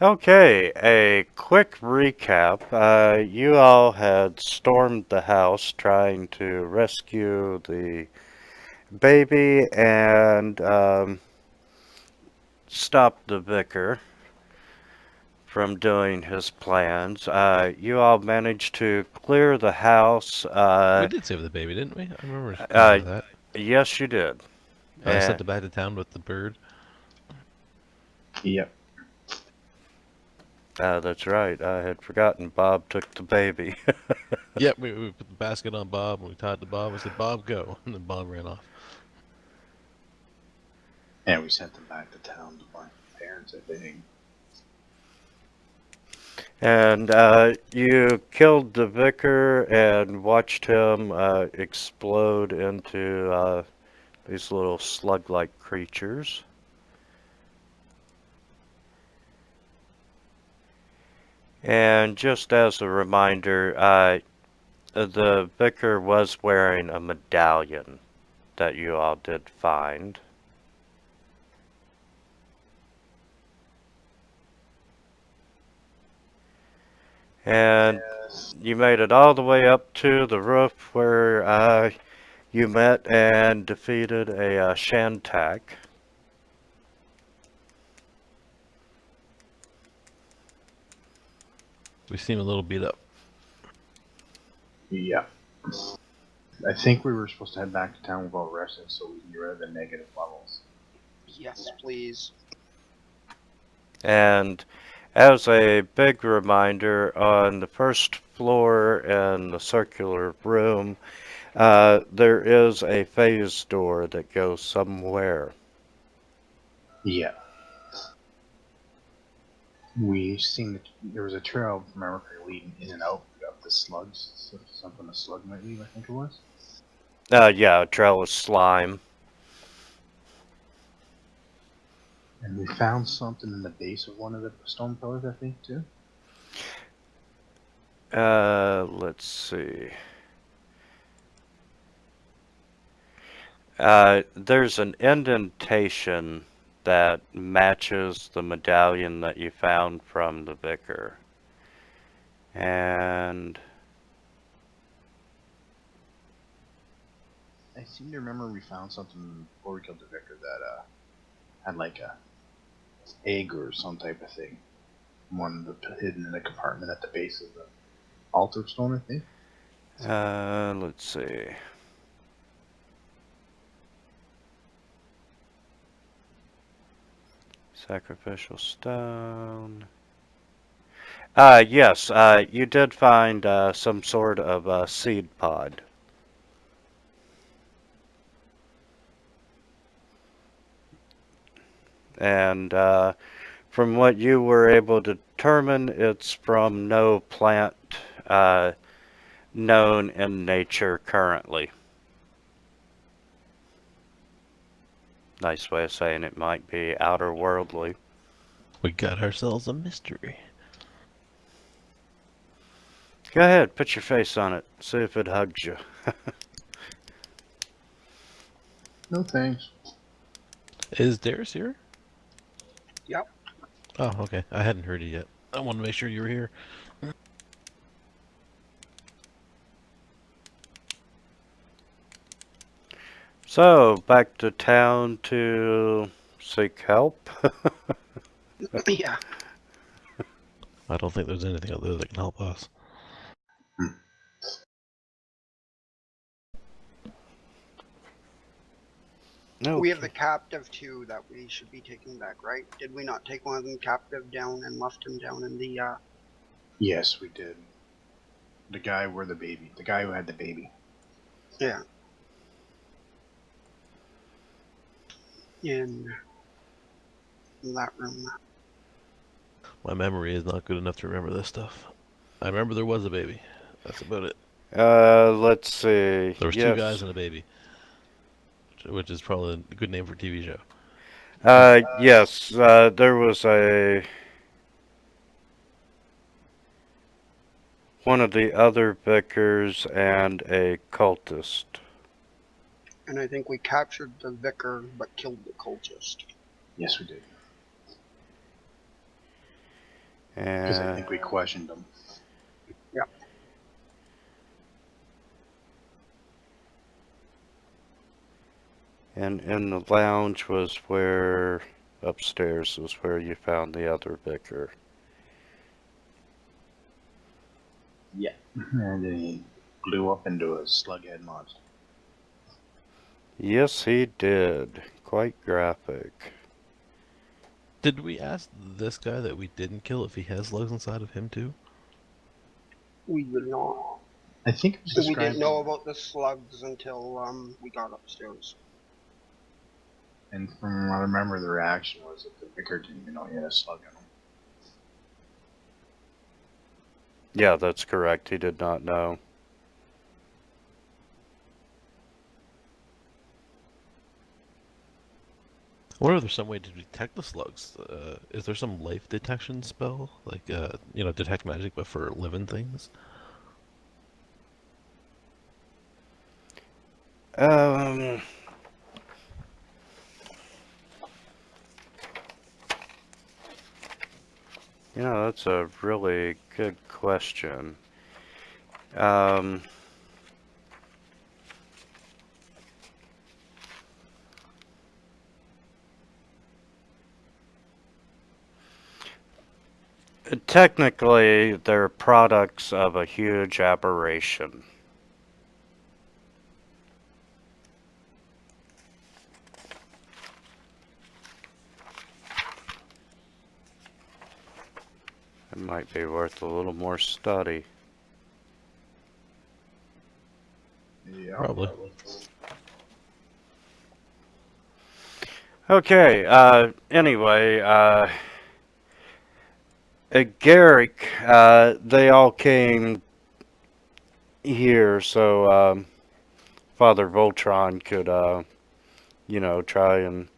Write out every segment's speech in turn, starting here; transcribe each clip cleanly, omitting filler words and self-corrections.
Okay, a quick recap. You all had stormed the house trying to rescue the baby and stop the vicar from doing his plans. You all managed to clear the house. We did save the baby, didn't we? I remember Uh, that. yes, you did. I And sent it back to town with the bird. Yep. that's right. I had forgotten Bob took the baby. Yep, we put the basket on Bob, and we tied to Bob. We said, Bob, go. And then Bob ran off. And we sent them back to town to find their parents, I think. And you killed the vicar and watched him explode into these little slug-like creatures. And just as a reminder, the vicar was wearing a medallion that you all did find. And you made it all the way up to the roof where you met and defeated a Shantak. We seem a little beat up. Yeah. I think we were supposed to head back to town without resting so we can get rid of the negative levels. Yes, please. And as a big reminder, on the first floor in the circular room, there is a phase door that goes somewhere. Yeah. We seen there was a trail, if I remember correctly, leading in and out of the slugs. Something a slug might leave, I think it was. Yeah, a trail of slime. And we found something in the base of one of the stone pillars, I think, too. Let's see. There's an indentation that matches the medallion that you found from the vicar. And I seem to remember we found something before we killed the vicar that had like a egg or some type of thing. One hidden in a compartment at the base of the altar stone, I think. let's see. Sacrificial stone. Yes, you did find some sort of seed pod. And from what you were able to determine, it's from no plant known in nature currently. Nice way of saying it might be outer worldly. We got ourselves a mystery. Go ahead, put your face on it. See if it hugs you. No thanks. Is Darius here? Yep. Oh, okay. I hadn't heard it yet. I wanted to make sure you were here. So, back to town to seek help. Yeah. I don't think there's anything out there that can help us. No. We have the captive too that we should be taking back, right? Did we not take one of them captive down and left him down in the Yes, we did. The guy where the baby. The guy who had the baby. Yeah. In that room. My memory is not good enough to remember this stuff. I remember there was a baby. That's about it. Let's see. There was Yes. 2 guys and a baby, which is probably a good name for a TV show. Yes, there was one of the other vicars and a cultist. And I think we captured the vicar but killed the cultist. Yes, we did. Because I And think we questioned them. Yeah. and in the lounge was where, upstairs was where you found the other vicar. Yeah. And then he blew up into a slughead monster. Yes, he did. Quite graphic. Did we ask this guy that we didn't kill if he has slugs inside of him too? We did not. I think it was We described. didn't know about the slugs until we got upstairs. And from what I remember, the reaction was that the vicar didn't even know he had a slug in him. Yeah, that's correct. He did not know. I wonder if there's some way to detect the slugs. Is there some life detection spell? Like, detect magic, but for living things? Um, that's a really good question. Um, Technically, they're products of a huge aberration. It might be worth a little more study. Yeah. Probably. Okay, anyway, at Garrick, they all came here so Father Voltron could, try and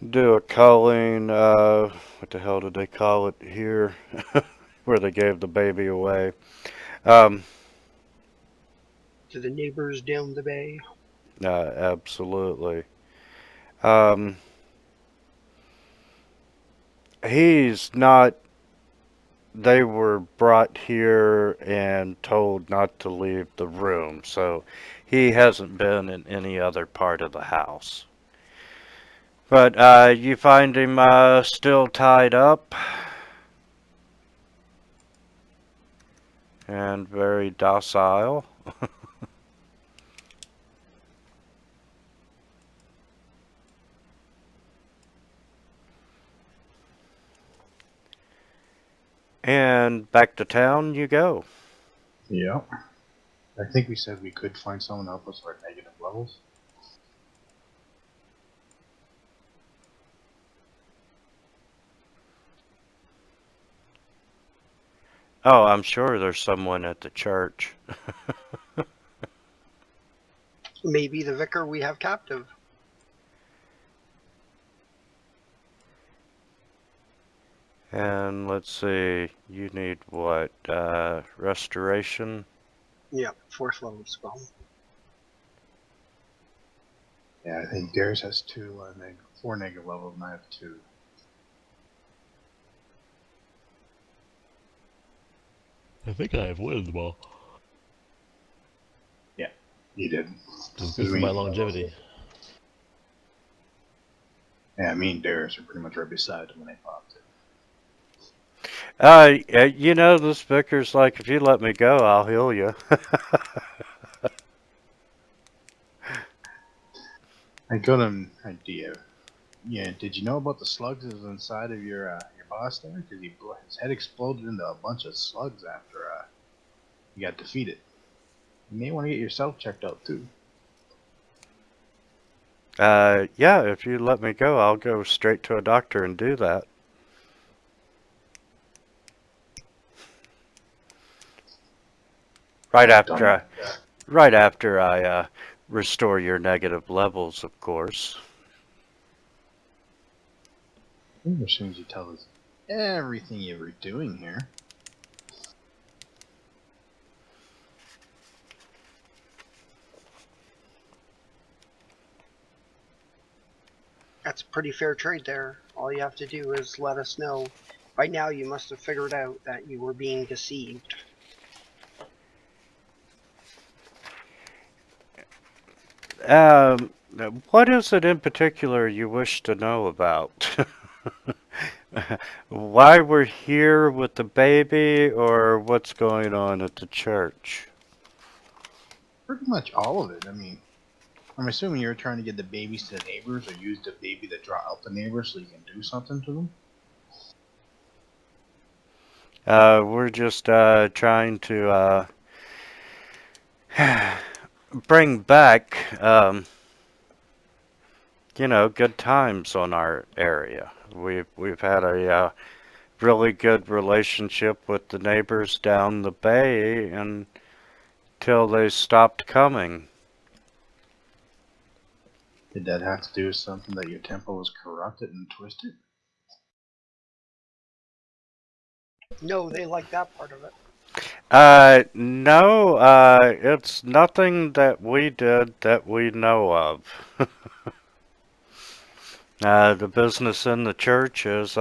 do a culling. What the hell did they call it here? Where they gave the baby away. Um, To the neighbors down the bay. Absolutely. Um, he's not. They were brought here and told not to leave the room, so he hasn't been in any other part of the house. But you find him still tied up and very docile. And back to town you go. Yeah. I think we said we could find someone to help us with our negative levels. Oh, I'm sure there's someone at the church. Maybe the vicar we have captive. And let's see, you need what? Restoration? Yeah, 4th level spell. Yeah, I think Darius has 4 negative levels, and I have 2. I think I avoided them all. Yeah, he did. Just good for my longevity. Yeah, me and Darius are pretty much right beside him when they popped it. This vicar's like, if you let me go, I'll heal you. I got an idea. Yeah, did you know about the slugs that was inside of your boss there? Because his head exploded into a bunch of slugs after he got defeated. You may want to get yourself checked out too. Yeah, if you let me go, I'll go straight to a doctor and do that. Right after I restore your negative levels, of course. As soon as you tell us everything you were doing here. That's pretty fair trade there. All you have to do is let us know By now you must have figured out that you were being deceived. Um, what is it in particular you wish to know about? Why we're here with the baby, or what's going on at the church? Pretty much all of it. I mean, I'm assuming you're trying to get the babies to the neighbors, or use the baby to draw out the neighbors so you can do something to them. We're just trying to bring back, good times on our area. We've had a really good relationship with the neighbors down the bay until they stopped coming. Did that have to do with something that your temple was corrupted and twisted? No, they like that part of it. No, it's nothing that we did that we know of. The business in the church is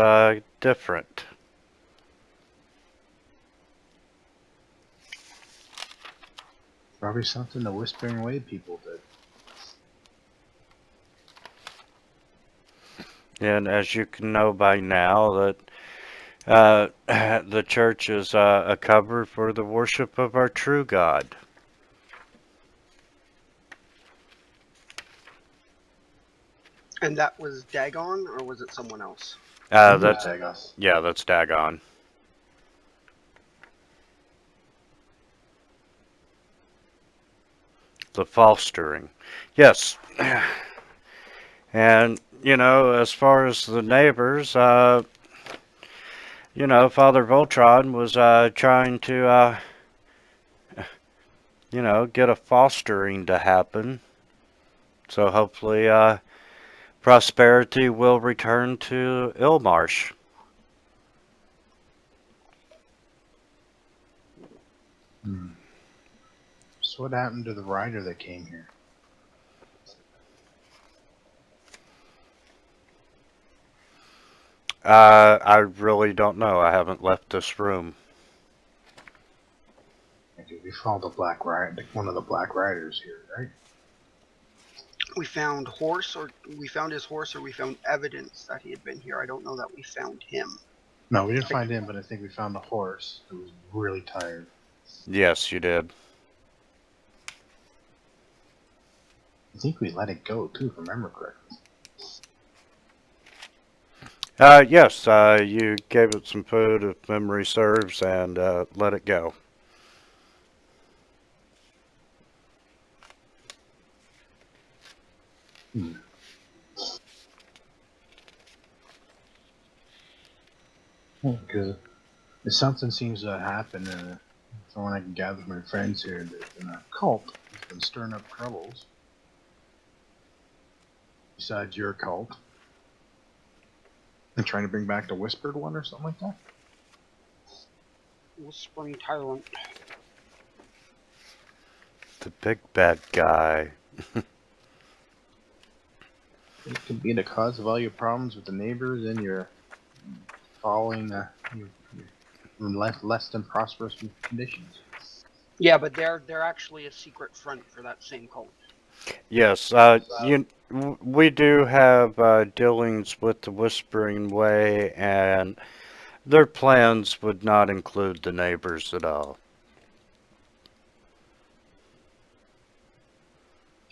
different. Probably something the Whispering Way people did. And as you can know by now, that the church is a cover for the worship of our true God. And that was Dagon, or was it someone else? That's Dagon. yeah, that's Dagon. The fostering, yes. And as far as the neighbors, Father Voltron was trying to get a fostering to happen. So hopefully, prosperity will return to Ilmarsh. So what happened to the rider that came here? I really don't know. I haven't left this room. Okay, we found the black rider, one of the black riders here, right? We found his horse, or we found evidence that he had been here. I don't know that we found him. No, we didn't find him, but I think we found the horse who was really tired. Yes, you did. I think we let it go too, if I remember correctly. Yes, you gave it some food, if memory serves, and let it go. Because if something seems to happen, from what I can gather from my friends here, there's been a cult that's been stirring up troubles. Besides your cult. And trying to bring back the Whispered One or something like that? Whispering Tyrant. The big bad guy. It could be the cause of all your problems with the neighbors and your following your less than prosperous conditions. Yeah, but they're actually a secret front for that same cult. Yes, we do have dealings with the Whispering Way, and their plans would not include the neighbors at all.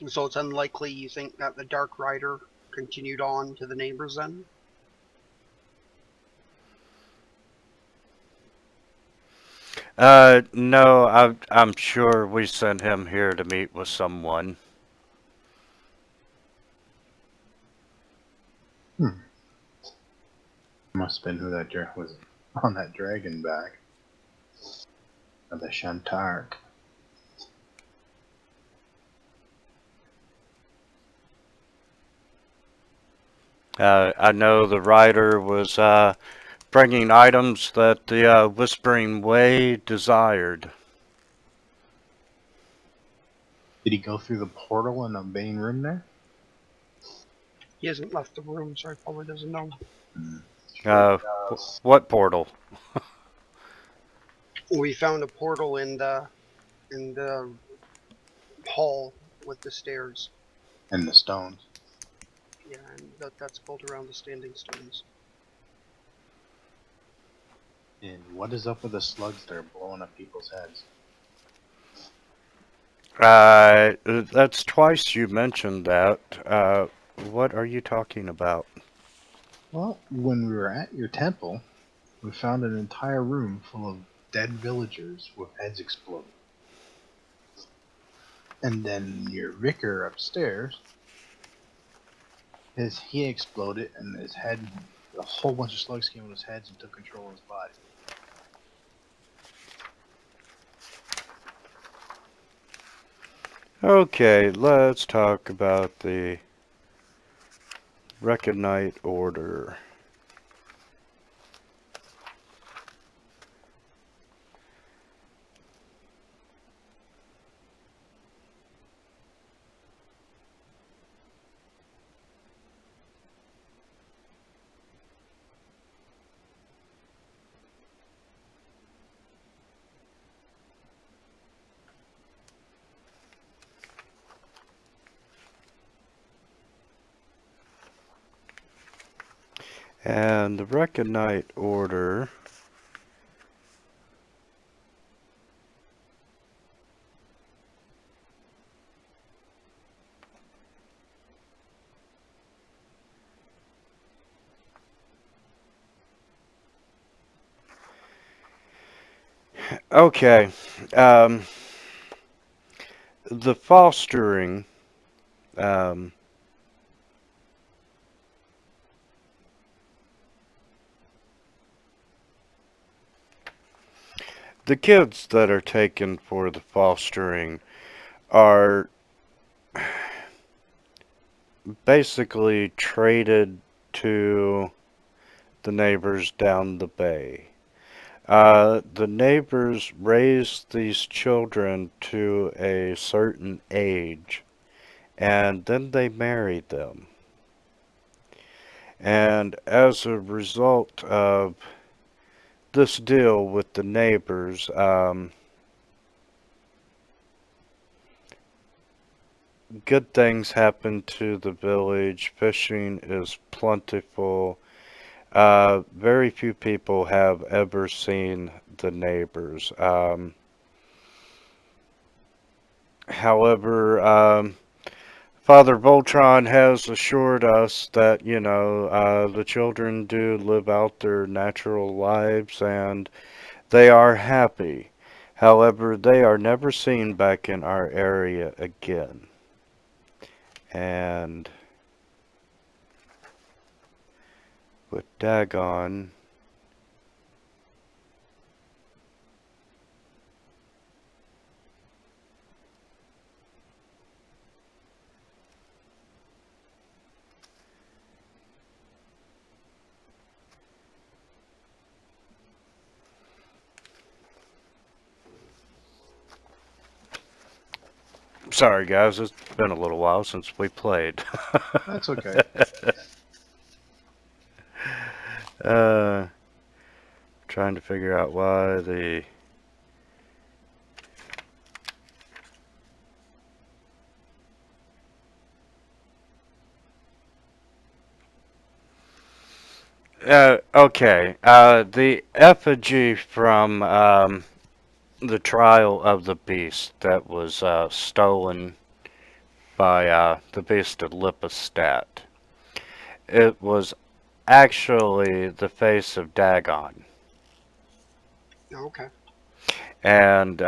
So it's unlikely you think that the Dark Rider continued on to the neighbors then? No, I'm sure we sent him here to meet with someone. Must have been who that was on that dragon back. Or the Shantark. I know the rider was bringing items that the Whispering Way desired. Did he go through the portal in the main room there? He hasn't left the room, so he probably doesn't know. Uh, what portal? We found a portal in the hall with the stairs. And the stones. Yeah, and that's built around the standing stones. And what is up with the slugs that are blowing up people's heads? That's twice you mentioned that. What are you talking about? Well, when we were at your temple, we found an entire room full of dead villagers with heads exploding. And then your vicar upstairs, he exploded, and his head, a whole bunch of slugs came on his heads and took control of his body. Okay, let's talk about the Recondite Order. And the Recondite Order okay. Um, the fostering, um, the kids that are taken for the fostering are basically traded to the neighbors down the bay. The neighbors raise these children to a certain age, and then they marry them. And as a result of this deal with the neighbors, good things happen to the village. Fishing is plentiful. Very few people have ever seen the neighbors. However, Father Voltron has assured us that, the children do live out their natural lives and they are happy. However, they are never seen back in our area again. And with Dagon, sorry guys, it's been a little while since we played. That's okay. uh, Trying to figure out why the okay. The effigy from the trial of the beast that was stolen by the beast of Lippestadt. It was actually the face of Dagon. Okay. And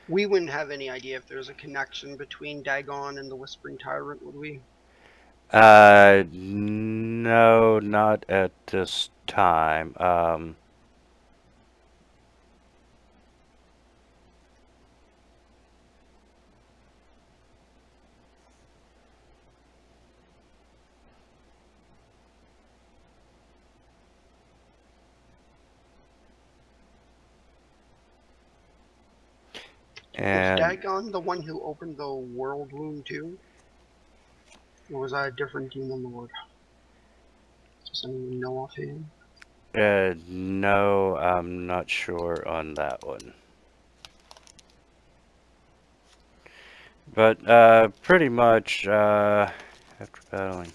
We wouldn't have any idea if there's a connection between Dagon and the Whispering Tyrant, would we? no, not at this time. And Dagon the one who opened the world room too? Or was that a different demon lord? Does anyone know offhand? no, I'm not sure on that one. But pretty much after battling.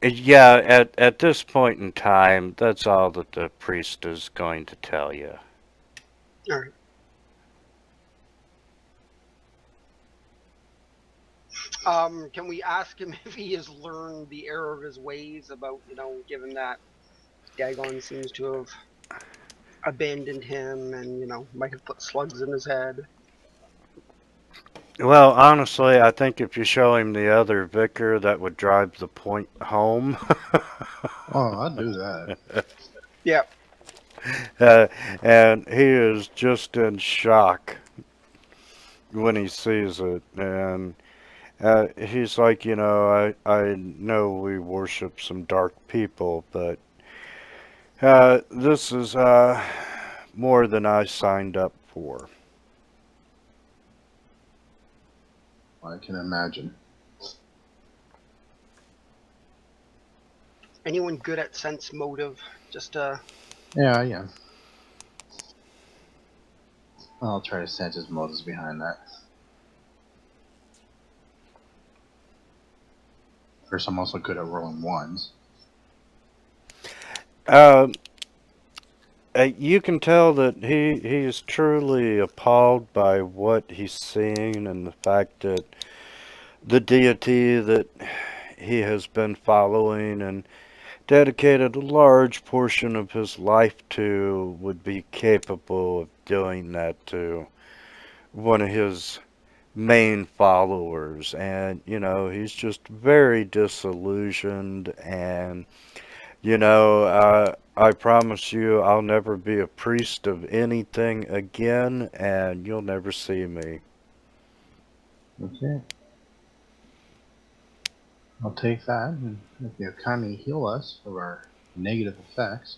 Yeah, at this point in time, that's all that the priest is going to tell you. Alright. Can we ask him if he has learned the error of his ways about, given that Dagon seems to have abandoned him and, might have put slugs in his head? Well, honestly, I think if you show him the other vicar, that would drive the point home. Oh, I'd do that. Yeah. And he is just in shock when he sees it. And he's like, I know we worship some dark people, but this is more than I signed up for. I can imagine. Anyone good at sense motive? Just, Yeah. I'll try to sense his motives behind that. First, I'm also good at rolling ones. You can tell that he is truly appalled by what he's seeing and the fact that the deity that he has been following and dedicated a large portion of his life to would be capable of doing that to one of his main followers. And, he's just very disillusioned and, I promise you I'll never be a priest of anything again and you'll never see me. Okay. I'll take that, and if you kindly heal us of our negative effects.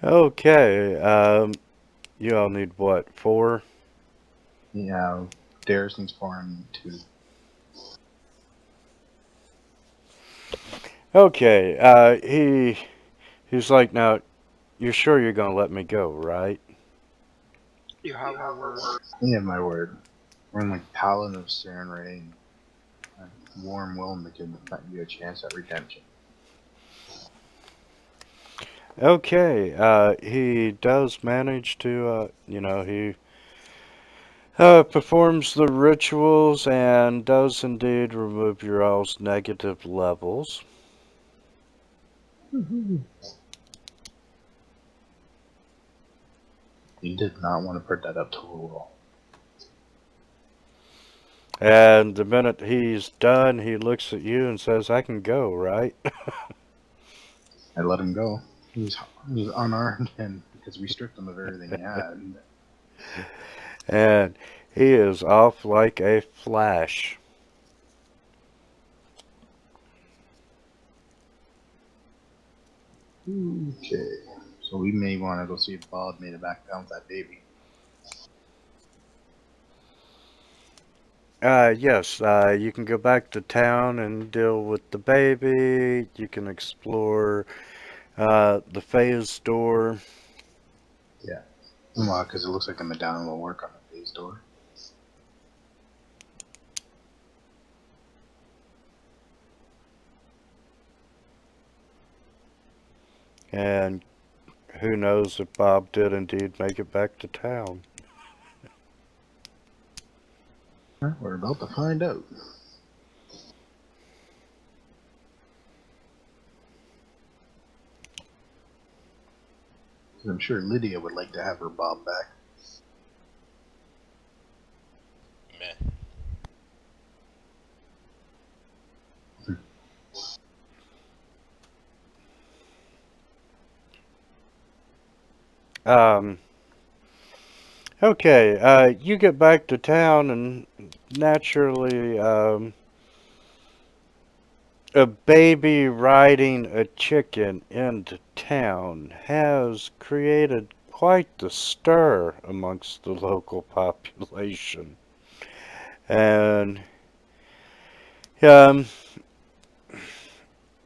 Okay, you all need what, 4? Yeah, Darius needs 4 and 2. Okay, he's like, now, you're sure you're gonna let me go, right? you have our word. You have my word. We're in like Paladin of Serenray and warm will to give you a chance at redemption. Okay, he does manage to, he performs the rituals and does indeed remove your all's negative levels. You did not want to put that up to a roll. And the minute he's done, he looks at you and says, I can go, right? I let him go. He was unarmed, and because we stripped him of everything he had. And he is off like a flash. Okay, so we may want to go see if Bob made it back down with that baby. Yes, you can go back to town and deal with the baby. You can explore the phase door. Yeah. Well, because it looks like the medallion will work on the phase door. And who knows if Bob did indeed make it back to town. We're about to find out. I'm sure Lydia would like to have her Bob back. Meh. Um, Okay, you get back to town, and naturally, a baby riding a chicken into town has created quite the stir amongst the local population. And um,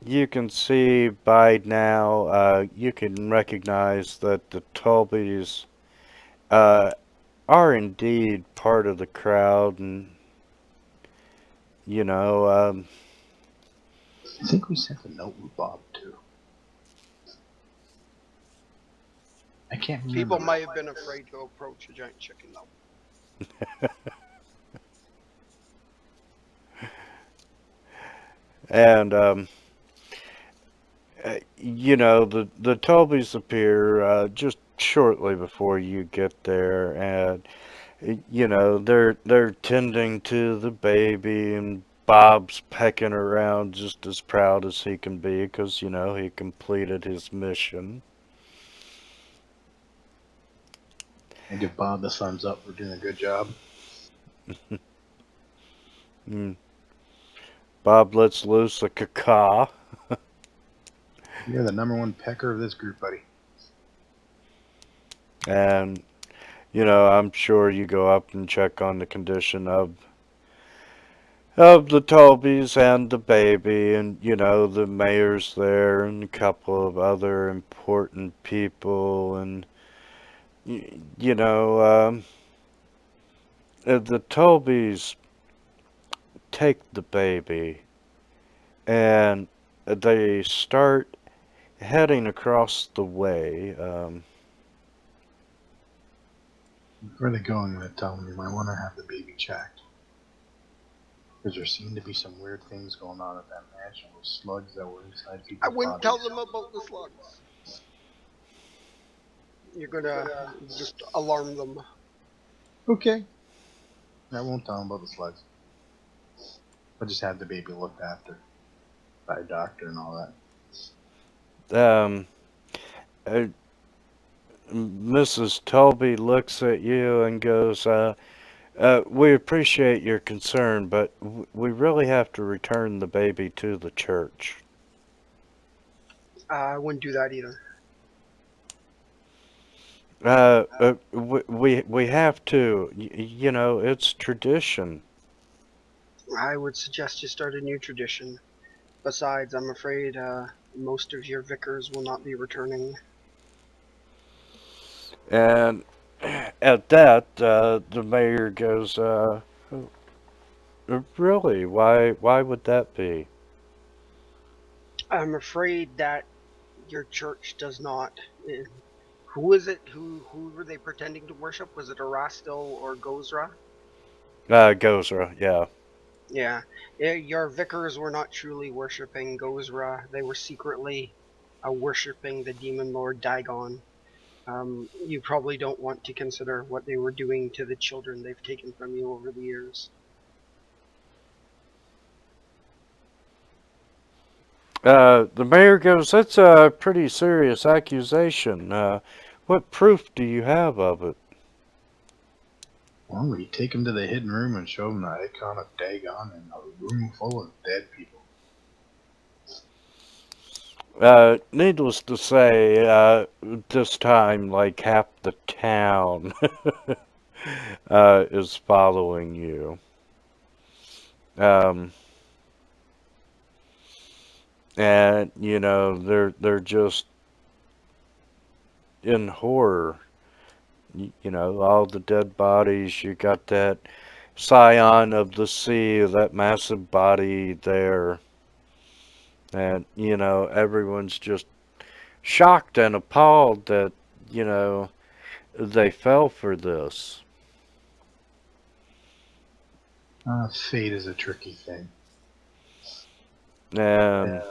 you can see by now, you can recognize that the Tolbys uh, are indeed part of the crowd, and you know, I think we sent a note with Bob too. I can't remember. People might have been afraid to approach a giant chicken, though. and you know, the Tolbys appear just shortly before you get there, and you know, they're tending to the baby, and Bob's pecking around just as proud as he can be because, you know, he completed his mission. I give Bob the thumbs up for doing a good job. Mm. Bob lets loose a caca. You're the #1 pecker of this group, buddy. And, you know, I'm sure you go up and check on the condition of the Tolbys and the baby, and, you know, the mayor's there and a couple of other important people, and, you know, the Tolbys take the baby and they start heading across the way. Where are they going? I'm going to tell them you might want to have the baby checked. Because there seemed to be some weird things going on at that mansion with slugs that were inside people's I wouldn't bodies. tell them about the slugs. You're gonna just alarm them. Okay. I won't tell them about the slugs. I'll just have the baby looked after by a doctor and all that. Mrs. Tolby looks at you and goes, we appreciate your concern, but we really have to return the baby to the church. I wouldn't do that either. We have to. You know, it's tradition. I would suggest you start a new tradition. Besides, I'm afraid most of your vicars will not be returning. And at that, the mayor goes, really? Why would that be? I'm afraid that your church does not. Who is it? Who were they pretending to worship? Was it Erastil or Gozra? Gozra, yeah. Yeah. Your vicars were not truly worshipping Gozra. They were secretly worshipping the demon lord Dagon. You probably don't want to consider what they were doing to the children they've taken from you over the years. The mayor goes, that's a pretty serious accusation. What proof do you have of it? Well, we take him to the hidden room and show him the icon of Dagon and a room full of dead people. Needless to say, this time, like, half the town is following you. And, you know, they're just in horror. You know, all the dead bodies, you got that scion of the sea, that massive body there. And, you know, everyone's just shocked and appalled that, you know, they fell for this. Fate is a tricky thing. And,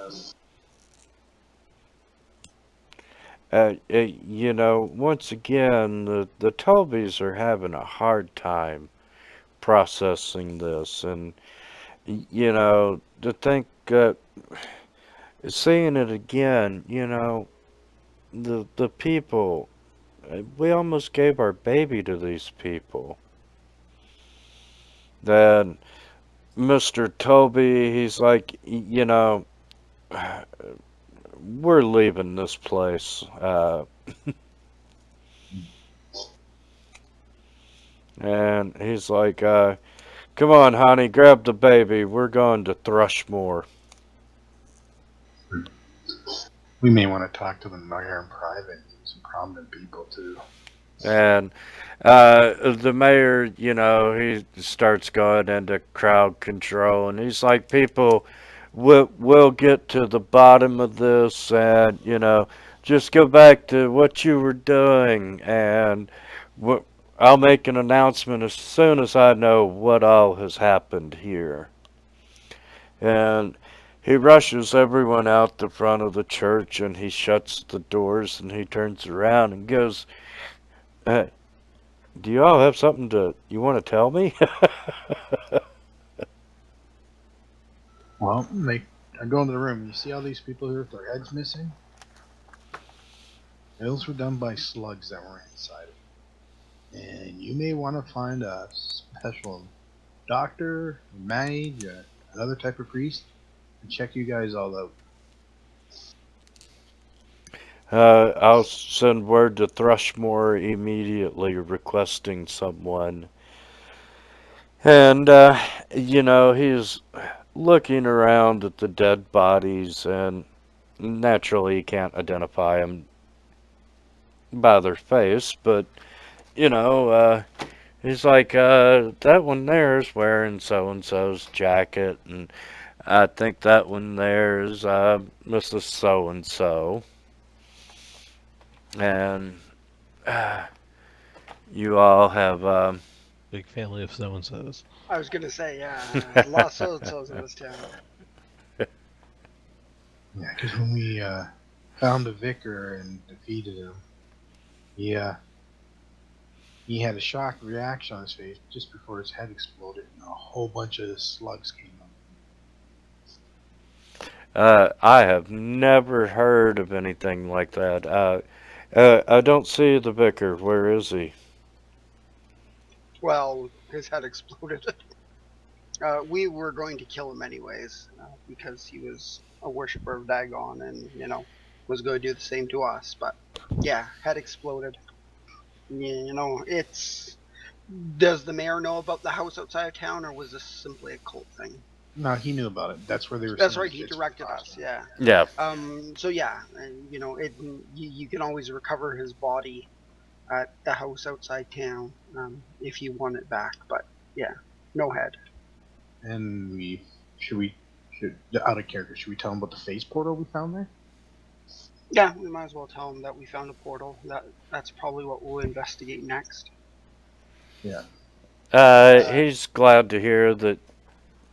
you know, once again, the Tolbys are having a hard time processing this. And, you know, to think that, seeing it again, you know, the people we almost gave our baby to these people. Then Mr. Toby, he's like, you know, we're leaving this place. And he's like, come on, honey, grab the baby. We're going to Thrushmore. We may want to talk to the mayor in private. Some prominent people too. And the mayor, you know, he starts going into crowd control, and he's like, people, we'll get to the bottom of this, and, you know, just go back to what you were doing, and I'll make an announcement as soon as I know what all has happened here. And he rushes everyone out the front of the church, and he shuts the doors, and he turns around and goes, "Hey, do you all have something you want to tell me?" Well, I go into the room. You see all these people here with their heads missing? Those were done by slugs that were inside of them. And you may want to find a special doctor, mage, another type of priest, and check you guys all out. I'll send word to Thrushmore immediately requesting someone. And, you know, he's looking around at the dead bodies, and naturally he can't identify them by their face, but, you know, he's like, that one there is wearing so-and-so's jacket, and I think that one there is, Mrs. So-and-so. And, you all have, Big family of so and so's. I was gonna say, yeah, a lot of so-and-sos in this town. Yeah, because when we found the vicar and defeated him, he had a shocked reaction on his face just before his head exploded, and a whole bunch of slugs came up. I have never heard of anything like that. I don't see the vicar. Where is he? Well, his head exploded. We were going to kill him anyways, because he was a worshiper of Dagon and, you know, was going to do the same to us. But, yeah, head exploded. You know, it's... Does the mayor know about the house outside of town, or was this simply a cult thing? No, he knew about it. That's where they were. That's right, he directed us, yeah. Yeah. So yeah, you know, you can always recover his body at the house outside town, if you want it back. But yeah, no head. And should out of character, should we tell him about the face portal we found there? Yeah, we might as well tell him that we found a portal. That's probably what we'll investigate next. Yeah. He's glad to hear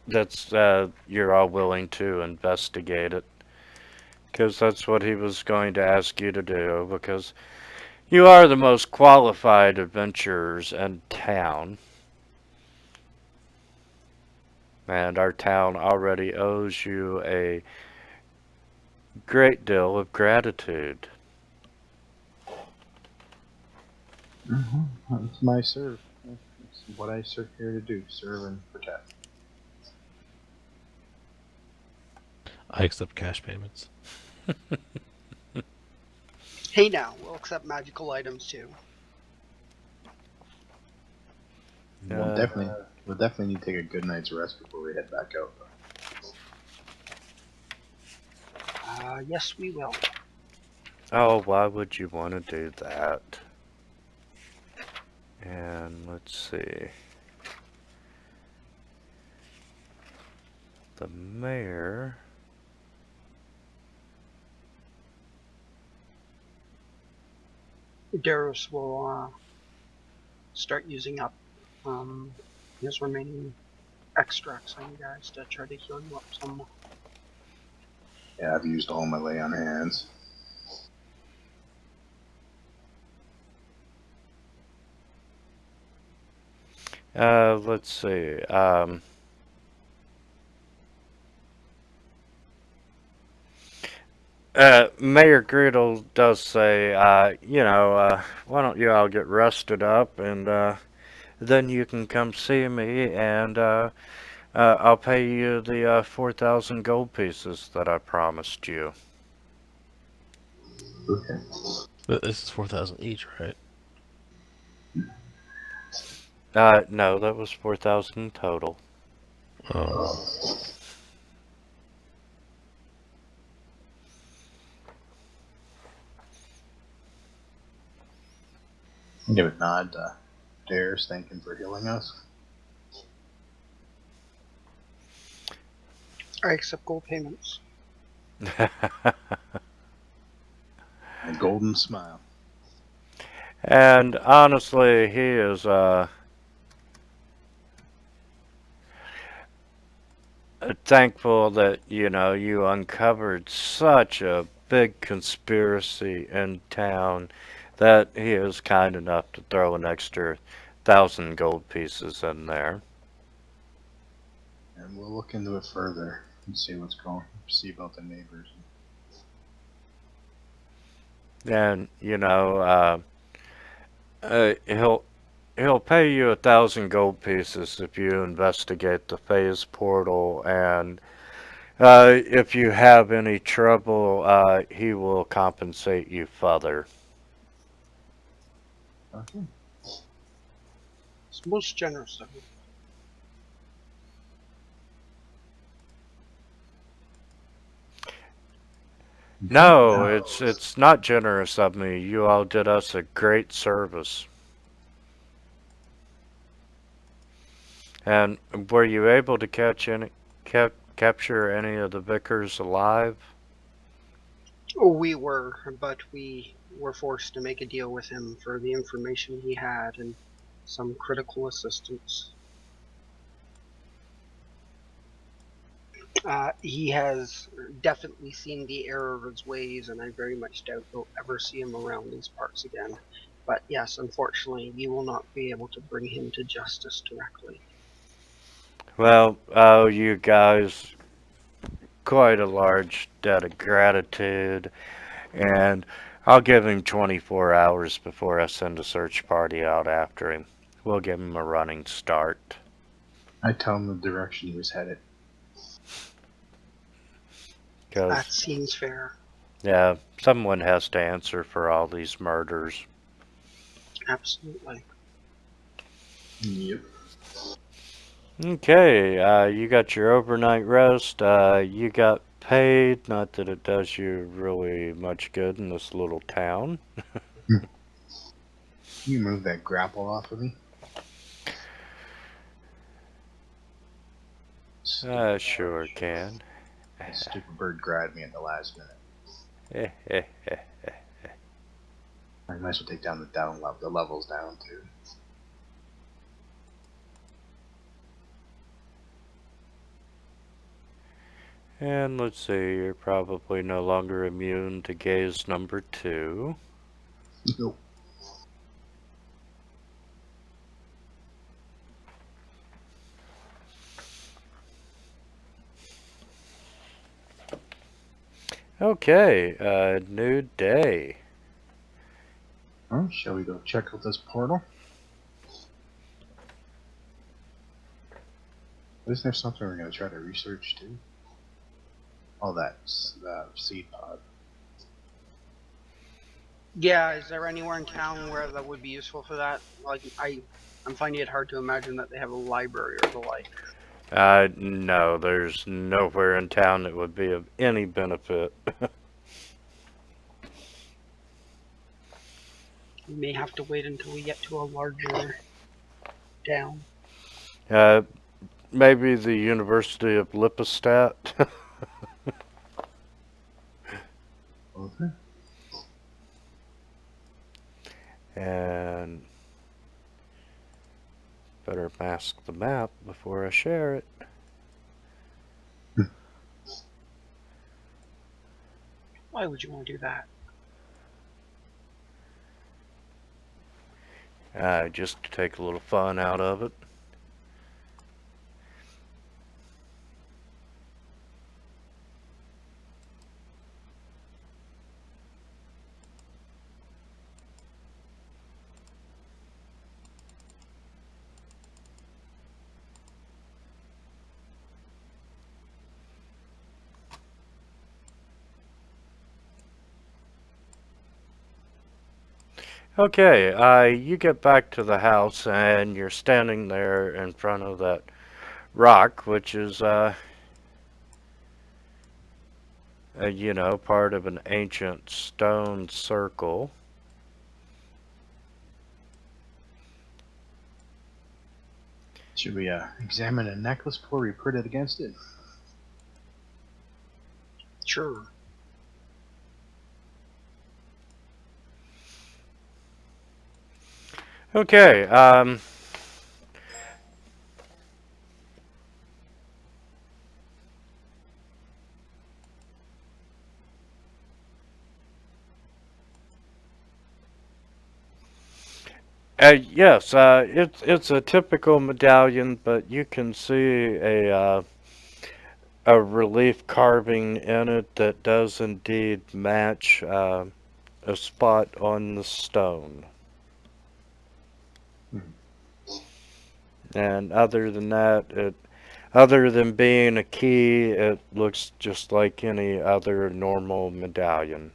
that's you're all willing to investigate it, because that's what he was going to ask you to do, because you are the most qualified adventurers in town. And our town already owes you a great deal of gratitude. That's my serve. That's what I serve here to do: serve and protect. I accept cash payments. Hey now, we'll accept magical items too. We'll definitely need to take a good night's rest before we head back out. Yes, we will. Oh, why would you want to do that? And let's see. The mayor. Darius will start using up his remaining extracts on you guys to try to heal you up some. Yeah, I've used all my lay on hands. Let's see. Mayor Greedle does say, why don't you all get rested up and then you can come see me and I'll pay you the 4,000 gold pieces that I promised you. Okay. But this is 4,000 each, right? No, that was 4,000 total. Oh. Give a nod to Dares, thank him for healing us. I accept gold payments. A golden smile. And honestly, he is thankful that, you uncovered such a big conspiracy in town that he is kind enough to throw an extra 1,000 gold pieces in there. And we'll look into it further and see what's going see about the neighbors. And, he'll pay you 1,000 gold pieces if you investigate the phase portal, and if you have any trouble, he will compensate you further. Okay. It's most generous of you. No, it's not generous of me. You all did us a great service. And were you able to capture any of the vicars alive? Oh, we were, but we were forced to make a deal with him for the information he had and some critical assistance. He has definitely seen the error of his ways, and I very much doubt we'll ever see him around these parts again. But yes, unfortunately, you will not be able to bring him to justice directly. Well, oh, you guys, quite a large debt of gratitude, and I'll give him 24 hours before I send a search party out after him. We'll give him a running start. I tell him the direction he was headed. That 'Cause, seems fair. yeah, someone has to answer for all these murders. Absolutely. Yep. Okay, you got your overnight rest. You got paid. Not that it does you really much good in this little town. Can you move that grapple off of me? Sure can. That stupid bird grabbed me at the last minute. I might as well take down the levels down too. And let's see, you're probably no longer immune to gaze number 2. Nope. Okay, new day. Well, shall we go check out this portal? Isn't there something we're going to try to research too? Oh, that's the seed pod. Yeah, is there anywhere in town where that would be useful for that? Like, I'm finding it hard to imagine that they have a library or the like. No, there's nowhere in town that would be of any benefit. We may have to wait until we get to a larger town. Uh, maybe the University of Lippestadt. Okay. And better mask the map before I share it. Why would you want to do that? Just to take a little fun out of it. Okay, you get back to the house and you're standing there in front of that rock, which is, you know, part of an ancient stone circle. Should we examine a necklace before we put it against it? Sure. Okay, yes, it's a typical medallion, but you can see a relief carving in it that does indeed match a spot on the stone. And other than that, other than being a key, it looks just like any other normal medallion.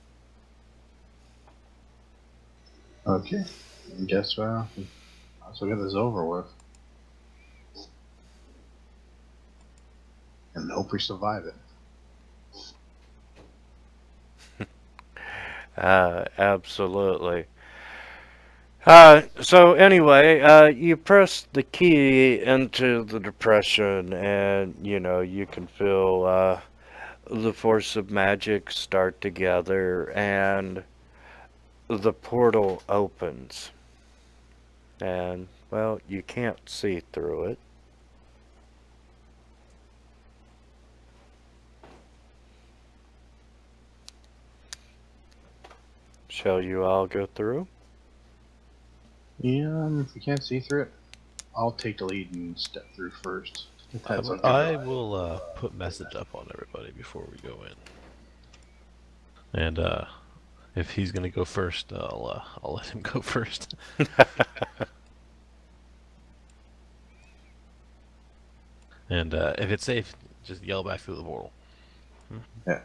Okay. I guess let's get this over with. And hope we survive it. Absolutely. So anyway, you press the key into the depression and, you know, you can feel, the force of magic start to gather and the portal opens. And, well, you can't see through it. Shall you all go through? Yeah, if we can't see through it, I'll take the lead and step through first. If that's okay. I will put message up on everybody before we go in. And if he's gonna go first, I'll let him go first. And if it's safe, just yell back through the portal. Yeah.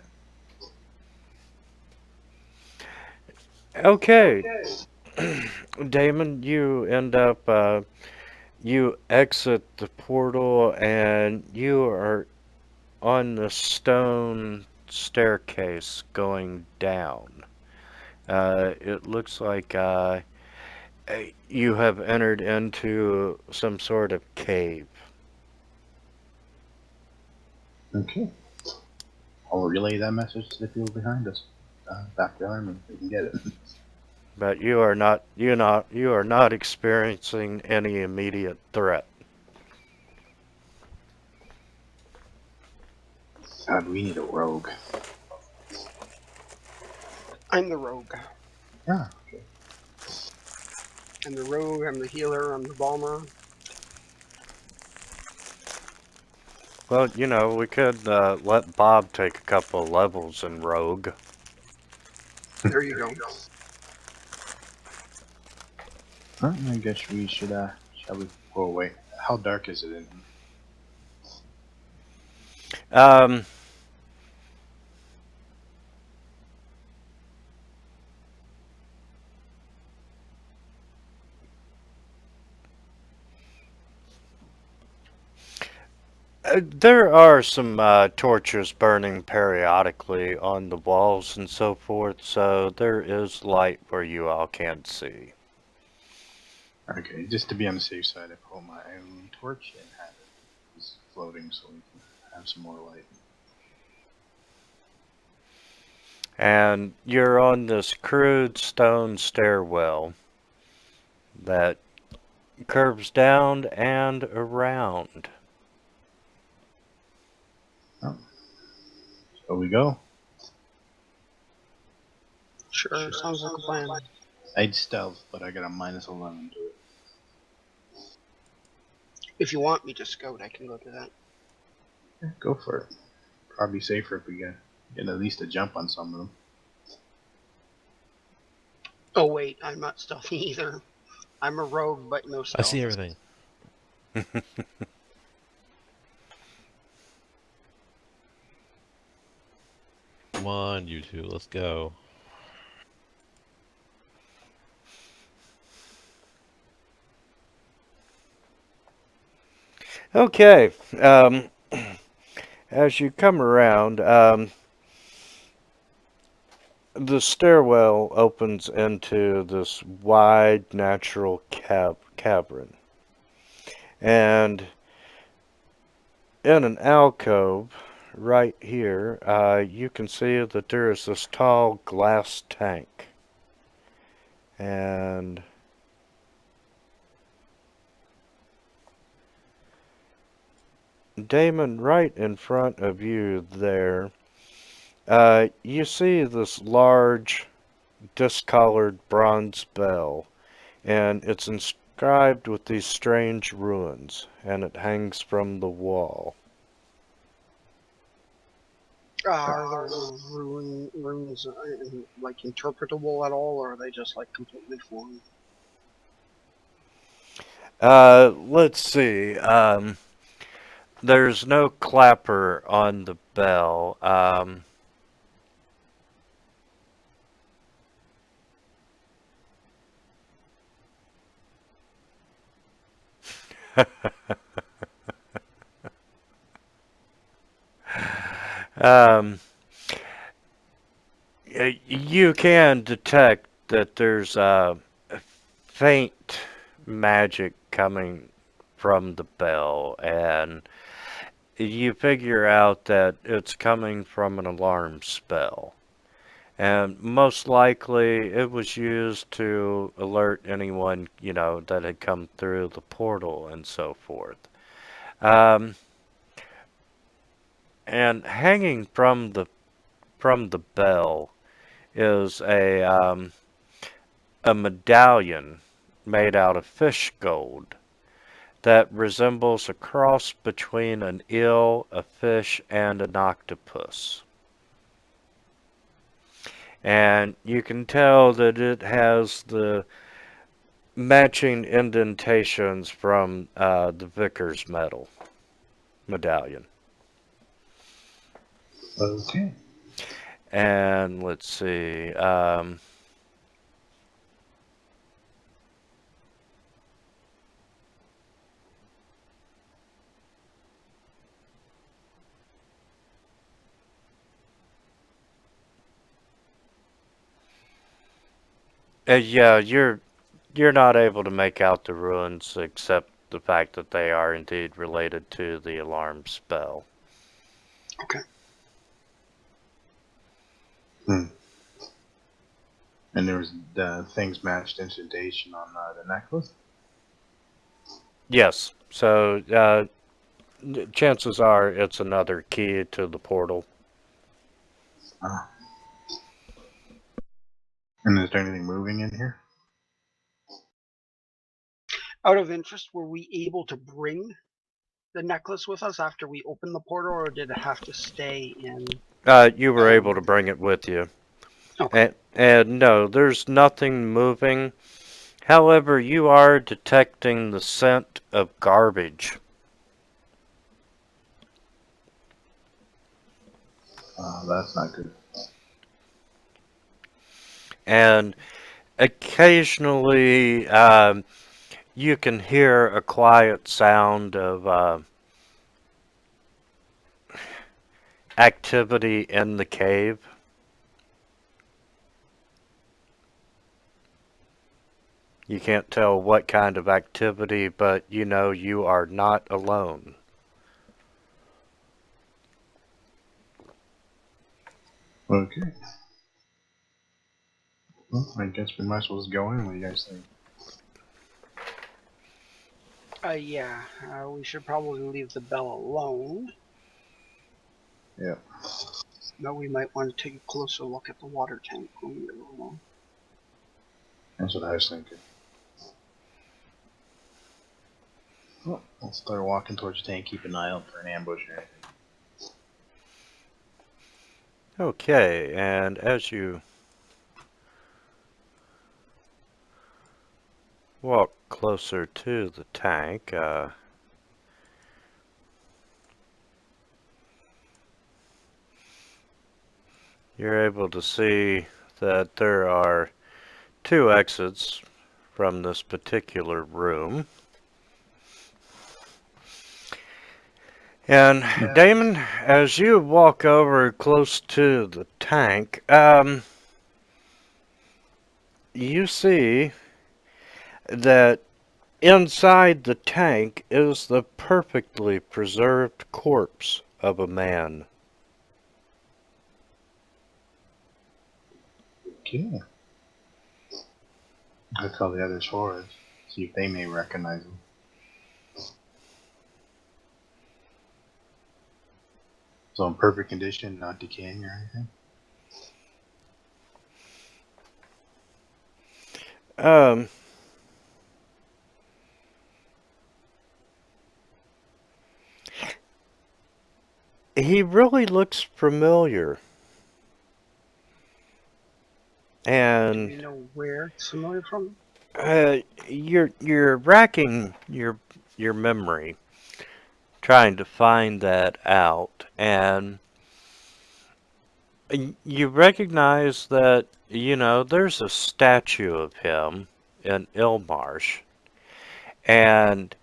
Okay. Damon, you end up, you exit the portal and you are on the stone staircase going down. It looks like you have entered into some sort of cave. Okay. I'll relay that message to the people behind us. Back the army, we can get it. But you are not experiencing any immediate threat. God, we need a rogue. I'm the rogue. Yeah. Okay. I'm the rogue, I'm the healer, I'm the balmer. Well, you know, we could let Bob take a couple of levels in Rogue. There you go. Alright, I guess we should, shall we? Oh, wait. How dark is it in here? Um, there are some torches burning periodically on the walls and so forth, so there is light where you all can't see. Okay, just to be on the safe side, I pull my own torch and have it just floating so we can have some more light. And you're on this crude stone stairwell that curves down and around. Oh. So we go. Sure, sounds like a plan. I'd stealth, but I got a -11 to it. If you want me to scout, I can go do that. Yeah, go for it. Probably safer if we get at least a jump on some of them. Oh wait, I'm not stealthy either. I'm a rogue, but no I stealth. see everything. Come on, you two, let's go. Okay, as you come around, the stairwell opens into this wide natural cavern. And in an alcove right here, you can see that there is this tall glass tank. And Damon, right in front of you there, you see this large discolored bronze bell, and it's inscribed with these strange runes, and it hangs from the wall. Are the runes like interpretable at all, or are they just like completely foreign? Let's see. There's no clapper on the bell. um, you can detect that there's faint magic coming from the bell, and you figure out that it's coming from an alarm spell. And most likely it was used to alert anyone, that had come through the portal and so forth. Um, and hanging from the bell is a medallion made out of fish gold that resembles a cross between an eel, a fish, and an octopus. And you can tell that it has the matching indentations from the Vickers medallion. Okay. And let's see. Yeah, you're not able to make out the ruins except the fact that they are indeed related to the alarm spell. Okay. Hmm. And there was things matched indentation on the necklace? Yes, so chances are it's another key to the portal. Ah. And is there anything moving in here? Out of interest, were we able to bring the necklace with us after we opened the portal, or did it have to stay in? You were able to bring it with you. Okay. And no, there's nothing moving. However, you are detecting the scent of garbage. That's not good. And occasionally, you can hear a quiet sound of activity in the cave. You can't tell what kind of activity, but you know you are not alone. Okay. Well, I guess we might as well just go in. What do you guys think? Yeah. We should probably leave the bell alone. Yeah. But we might want to take a closer look at the water tank when we are alone. That's what I was thinking. Well, I'll start walking towards the tank, keep an eye out for an ambush or anything. Okay, and as you walk closer to the tank, you're able to see that there are two exits from this particular room. And Damon, as you walk over close to the tank, you see that inside the tank is the perfectly preserved corpse of a man. Okay. I'll tell the others forward. See if they may recognize him. So in perfect condition, not decaying or anything? Um, he really looks familiar. Do And you know where it's familiar from? you're racking your memory, trying to find that out, and you recognize that there's a statue of him in Ilmarsh, and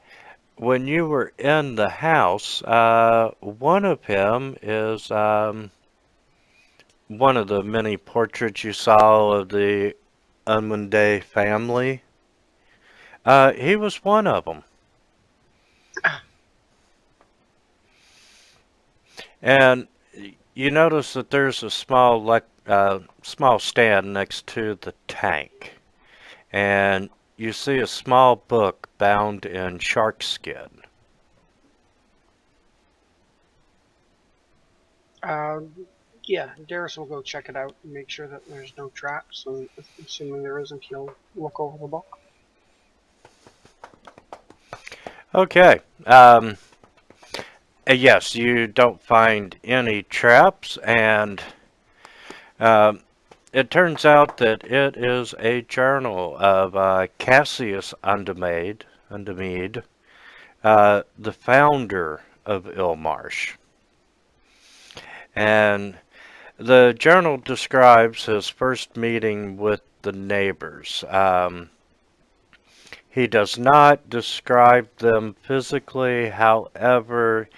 when you were in the house, one of him is one of the many portraits you saw of the Unmunde family. He was one of them. And you notice that there's a small stand next to the tank. And you see a small book bound in shark skin. Yeah, Darius will go check it out and make sure that there's no traps, and assuming there isn't, he'll look over the book. Okay. Yes, you don't find any traps, and it turns out that it is a journal of Cassius Undamede, the founder of Ilmarsh. And the journal describes his first meeting with the neighbors. He does not describe them physically, however,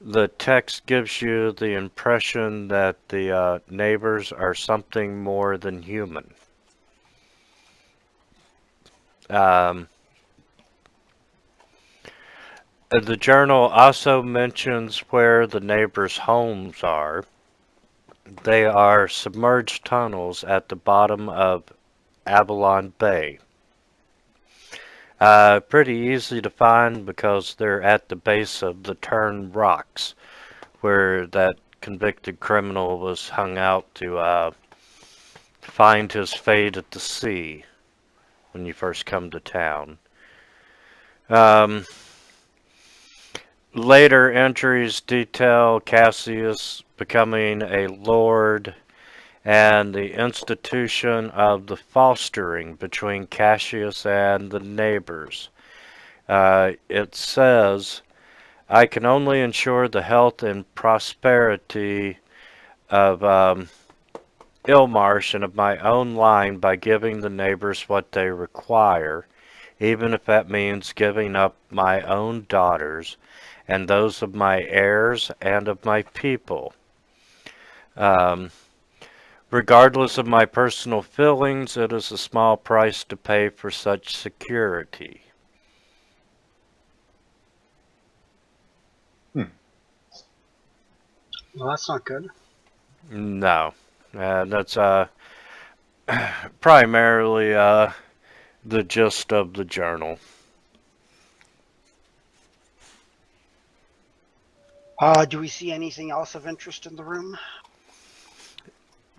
the text gives you the impression that the neighbors are something more than human. The journal also mentions where the neighbors' homes are. They are submerged tunnels at the bottom of Avalon Bay. Pretty easy to find because they're at the base of the Turn Rocks, where that convicted criminal was hung out to find his fate at the sea when you first come to town. Later entries detail Cassius becoming a lord and the institution of the fostering between Cassius and the neighbors. It says, I can only ensure the health and prosperity of Ilmarsh and of my own line by giving the neighbors what they require, even if that means giving up my own daughters and those of my heirs and of my people. Regardless of my personal feelings, it is a small price to pay for such security. Well, that's not good. No. That's primarily the gist of the journal. Do we see anything else of interest in the room?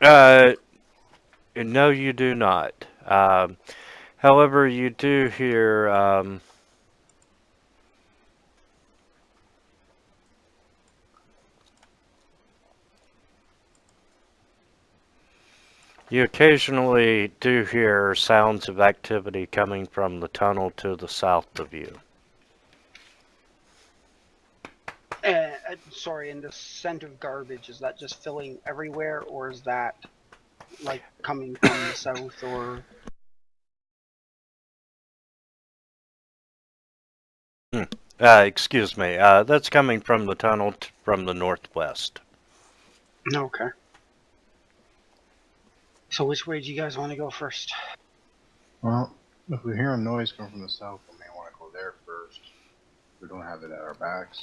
No, you do not. However, you do hear you occasionally do hear sounds of activity coming from the tunnel to the south of you. Sorry, and the scent of garbage, is that just filling everywhere, or is that like coming from the south, or? Excuse me. That's coming from the tunnel from the northwest. Okay. So which way do you guys want to go first? Well, if we hear a noise come from the south, we may want to go there first. We don't have it at our backs.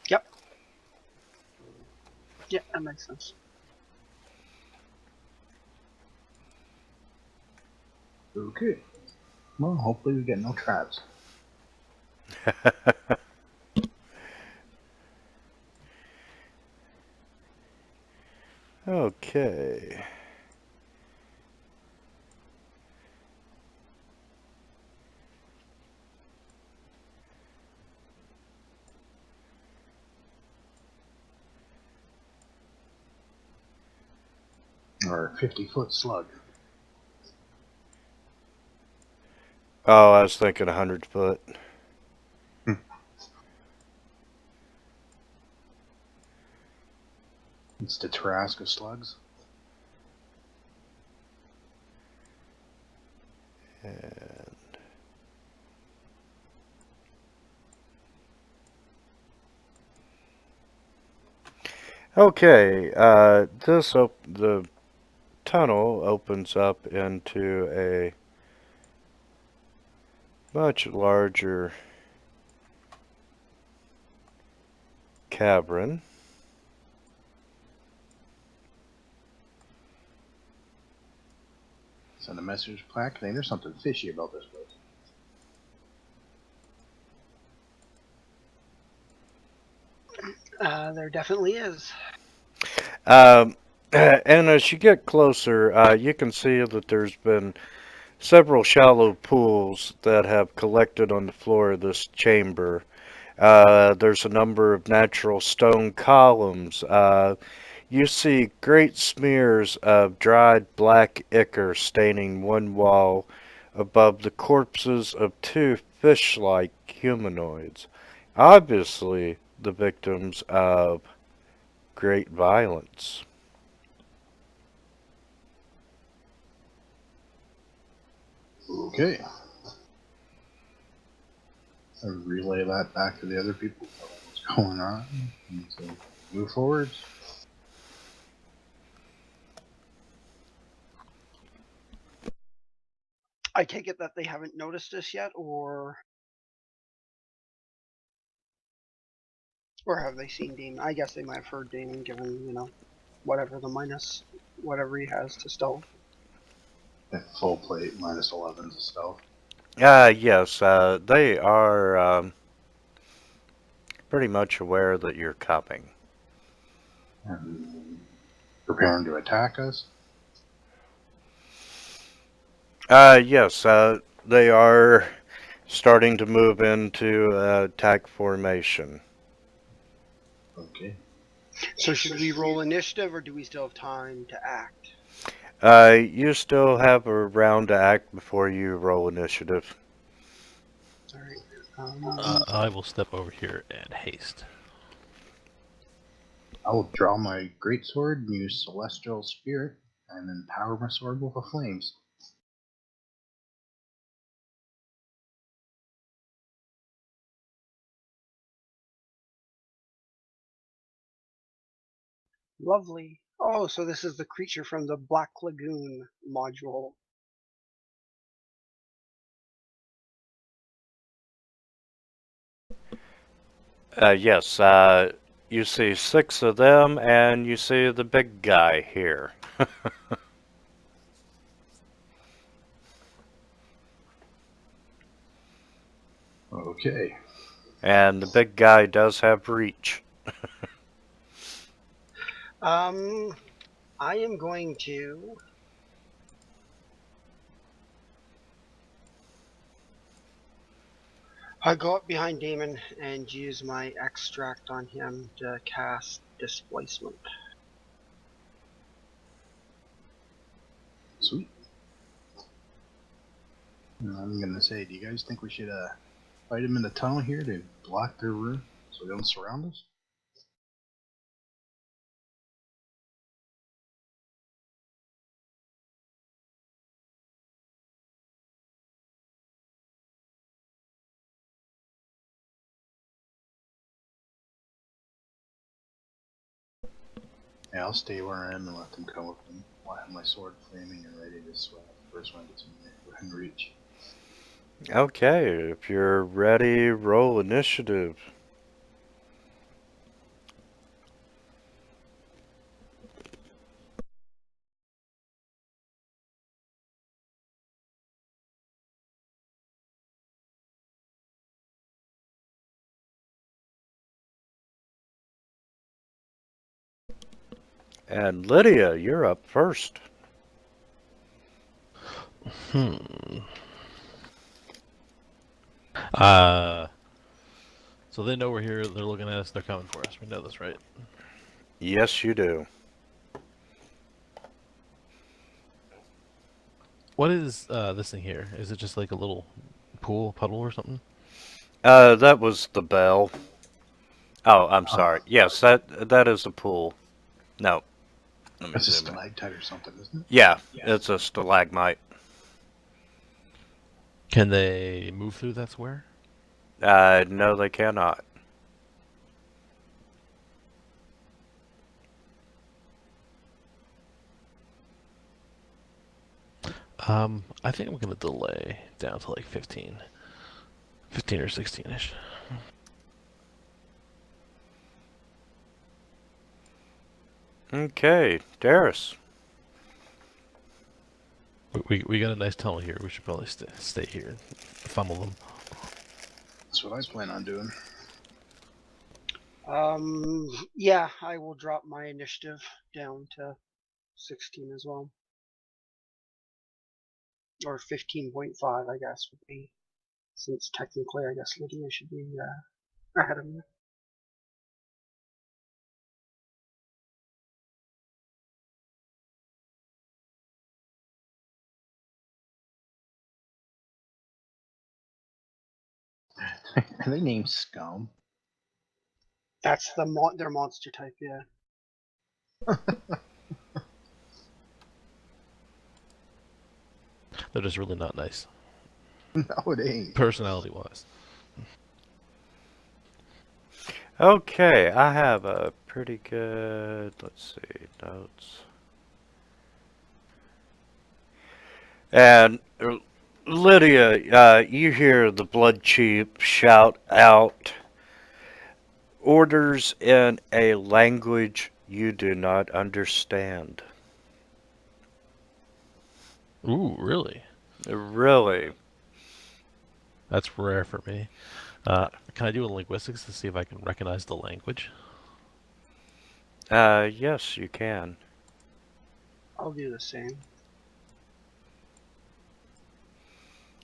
Yep. Yeah, that makes sense. Okay. Well, hopefully we get no traps. Okay. Or a 50-foot slug. Oh, I was thinking 100 foot. It's the Tarrasque slugs. And okay, the tunnel opens up into a much larger cavern. Send a message plaque saying there's something fishy about this place. There definitely is. And as you get closer, you can see that there's been several shallow pools that have collected on the floor of this chamber. There's a number of natural stone columns. You see great smears of dried black ichor staining one wall above the corpses of two fish-like humanoids, obviously the victims of great violence. Okay. I relay that back to the other people. Tell them what's going on. And so move forward. I take it that they haven't noticed this yet, or have they seen Damon? I guess they might have heard Damon, given whatever the minus whatever he has to stealth. At full plate, minus 11 to stealth. Yes, they are pretty much aware that you're coming. And preparing to attack us. Yes, they are starting to move into attack formation. Okay. So should we roll initiative, or do we still have time to act? You still have a round to act before you roll initiative. All right. I will step over here and haste. I will draw my greatsword and use Celestial Spirit and then power my sword with the flames. Lovely. Oh, so this is the creature from the Black Lagoon module. Yes, you see 6 of them, and you see the big guy here. Okay. And the big guy does have reach. I am going to go up behind Damon and use my extract on him to cast displacement. Sweet. I'm gonna say, do you guys think we should fight them in the tunnel here to block their room so they don't surround us? Yeah, I'll stay where I am and let them come with me. I'll have my sword flaming and ready to swing at the first one that's within reach. Okay, if you're ready, roll initiative. And Lydia, you're up first. So they know we're here. They're looking at us. They're coming for us. We know this, right? Yes, you do. What is this thing here? Is it just like a little pool, puddle, or something? That was the bell. Oh, I'm Ah, sorry. Yes, that is a pool. No, let me It's a zoom in. stalactite or something, isn't it? Yeah, it's a stalagmite. Can they move through that square? No, they cannot. I think I'm gonna delay down to like 15 or 16ish. Okay, Darius. We got a nice tunnel here. We should probably stay here and funnel them. That's what I plan on doing. Yeah, I will drop my initiative down to 16 as well. Or 15.5, I guess, would be. Since technically, I guess Lydia should be ahead of me. Are they named Scum? That's their monster type, yeah. They're just really not nice, No, it ain't. personality-wise. Okay, I have a pretty good, let's see, notes. And Lydia, you hear the blood chief shout out orders in a language you do not understand. Ooh, really? Really? That's rare for me. Can I do a linguistics to see if I can recognize the language? Yes, you can. I'll do the same.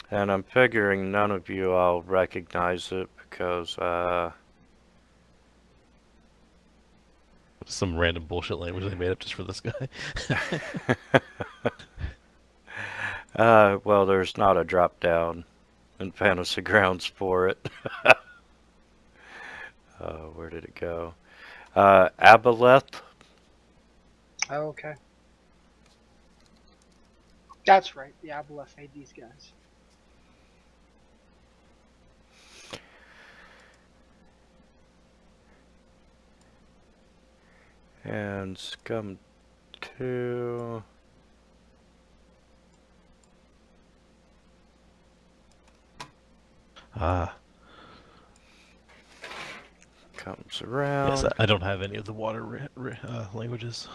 And I'm figuring none of you all recognize it because, Some random bullshit language they made up just for this guy. well, there's not a drop down in Fantasy Grounds for it. Where did it go? Aboleth. Oh, okay. That's right. The Aboleth made these guys. And Scum 2. Ah, Comes yes, around. I don't have any of the water languages.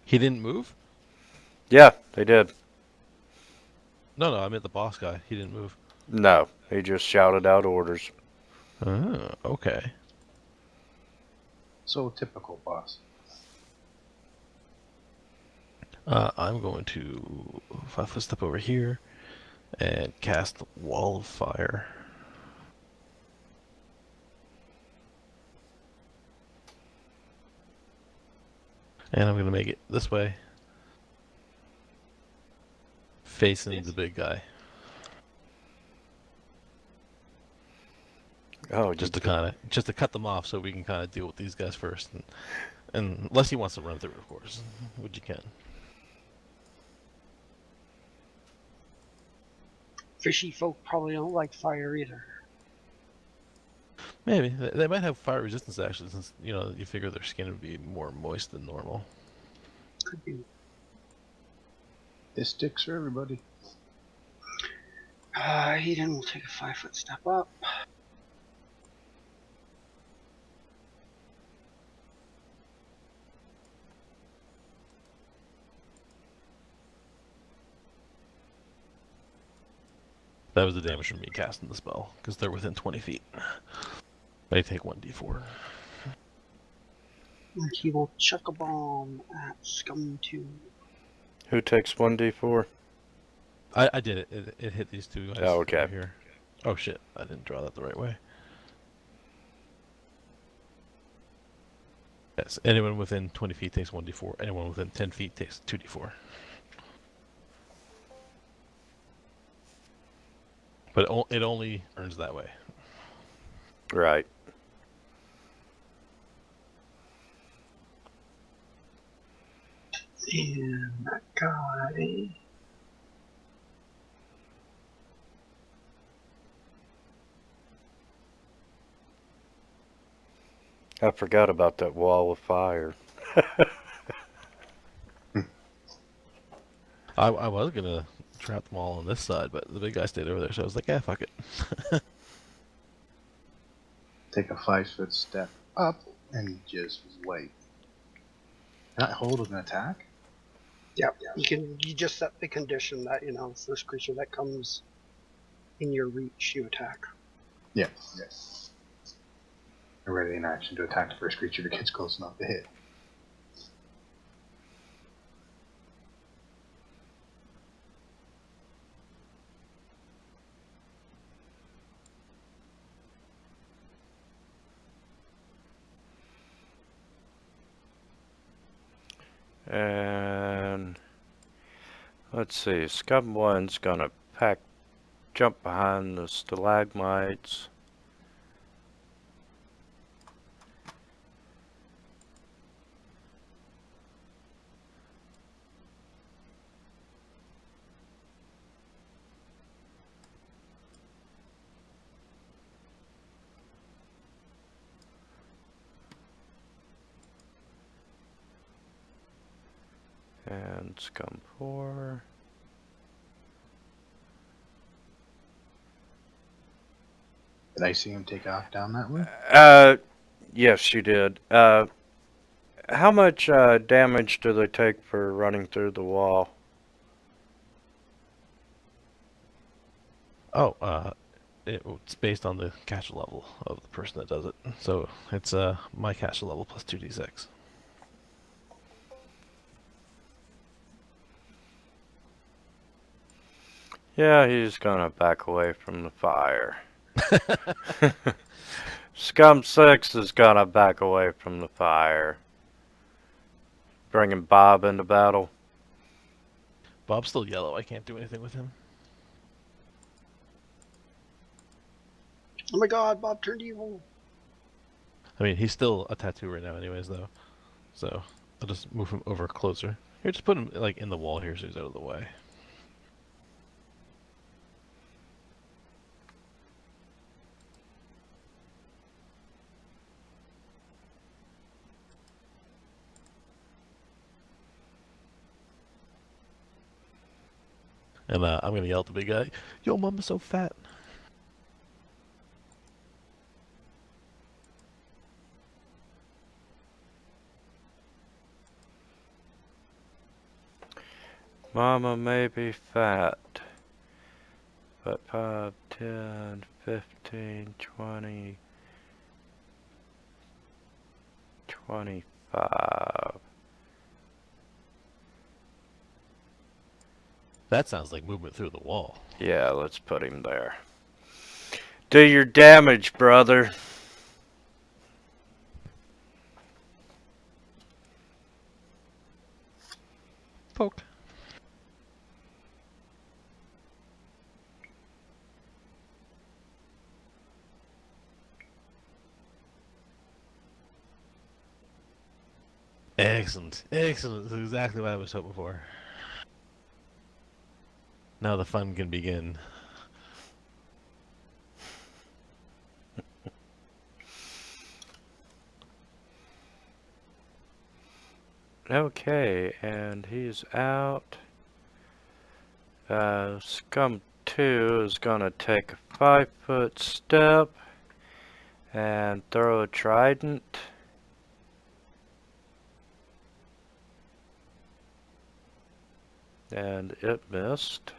He didn't move? Yeah, they did. No, I meant the boss guy. He didn't move. No, he just shouted out orders. Oh, okay. So typical, boss. I'm going to 5-foot step over here and cast Wall of Fire. And I'm going to make it this way, facing the big guy. Oh, Just to cut them off so we can kind of deal with these guys first. And unless he wants to run through, of course, which you can. Fishy folk probably don't like fire either. Maybe they might have fire resistance actually, since you figure their skin would be more moist than normal. Could be. This sticks for everybody. Eden will take a 5-foot step up. That was the damage from me casting the spell, because they're within 20 feet. They take 1d4. And he will chuck a bomb at Scum 2. Who takes 1d4? I did it. It hit these two guys Oh, okay. over here. Oh shit, I didn't draw that the right way. Yes, anyone within 20 feet takes 1d4. Anyone within 10 feet takes 2d4. But it only earns that way. Right. And that guy... I forgot about that wall of fire. I was gonna trap them all on this side, but the big guy stayed over there, so I was like, yeah, fuck it. Take a 5-foot step up and just wait. Can I hold an attack? Yeah, you just set the condition that, first creature that comes in your reach, you attack. Yes. A ready in action to attack the first creature that gets close enough to hit. And let's see, Scum 1's gonna jump behind the stalagmites. And Scum 4. Did I see him take off down that way? Yes, you did. How much damage do they take for running through the wall? Oh, it's based on the castle level of the person that does it. So it's my castle level plus 2d6. Yeah, he's gonna back away from the fire. Scum 6 is gonna back away from the fire. Bringing Bob into battle. Bob's still yellow. I can't do anything with him. Oh my god, Bob turned evil. I mean, he's still a tattoo right now anyways, though. So I'll just move him over closer. Here, just put him like in the wall here so he's out of the way. And I'm gonna yell at the big guy, "Yo, mama's so fat." Mama may be fat, but 5, 10, 15, 20, 25. That sounds like movement through the wall. Yeah, let's put him there. Do your damage, brother. Poke. Excellent. Excellent. This is exactly what I was hoping for. Now the fun can begin. Okay, and he's out. Scum 2 is gonna take a 5-foot step and throw a trident. And it missed.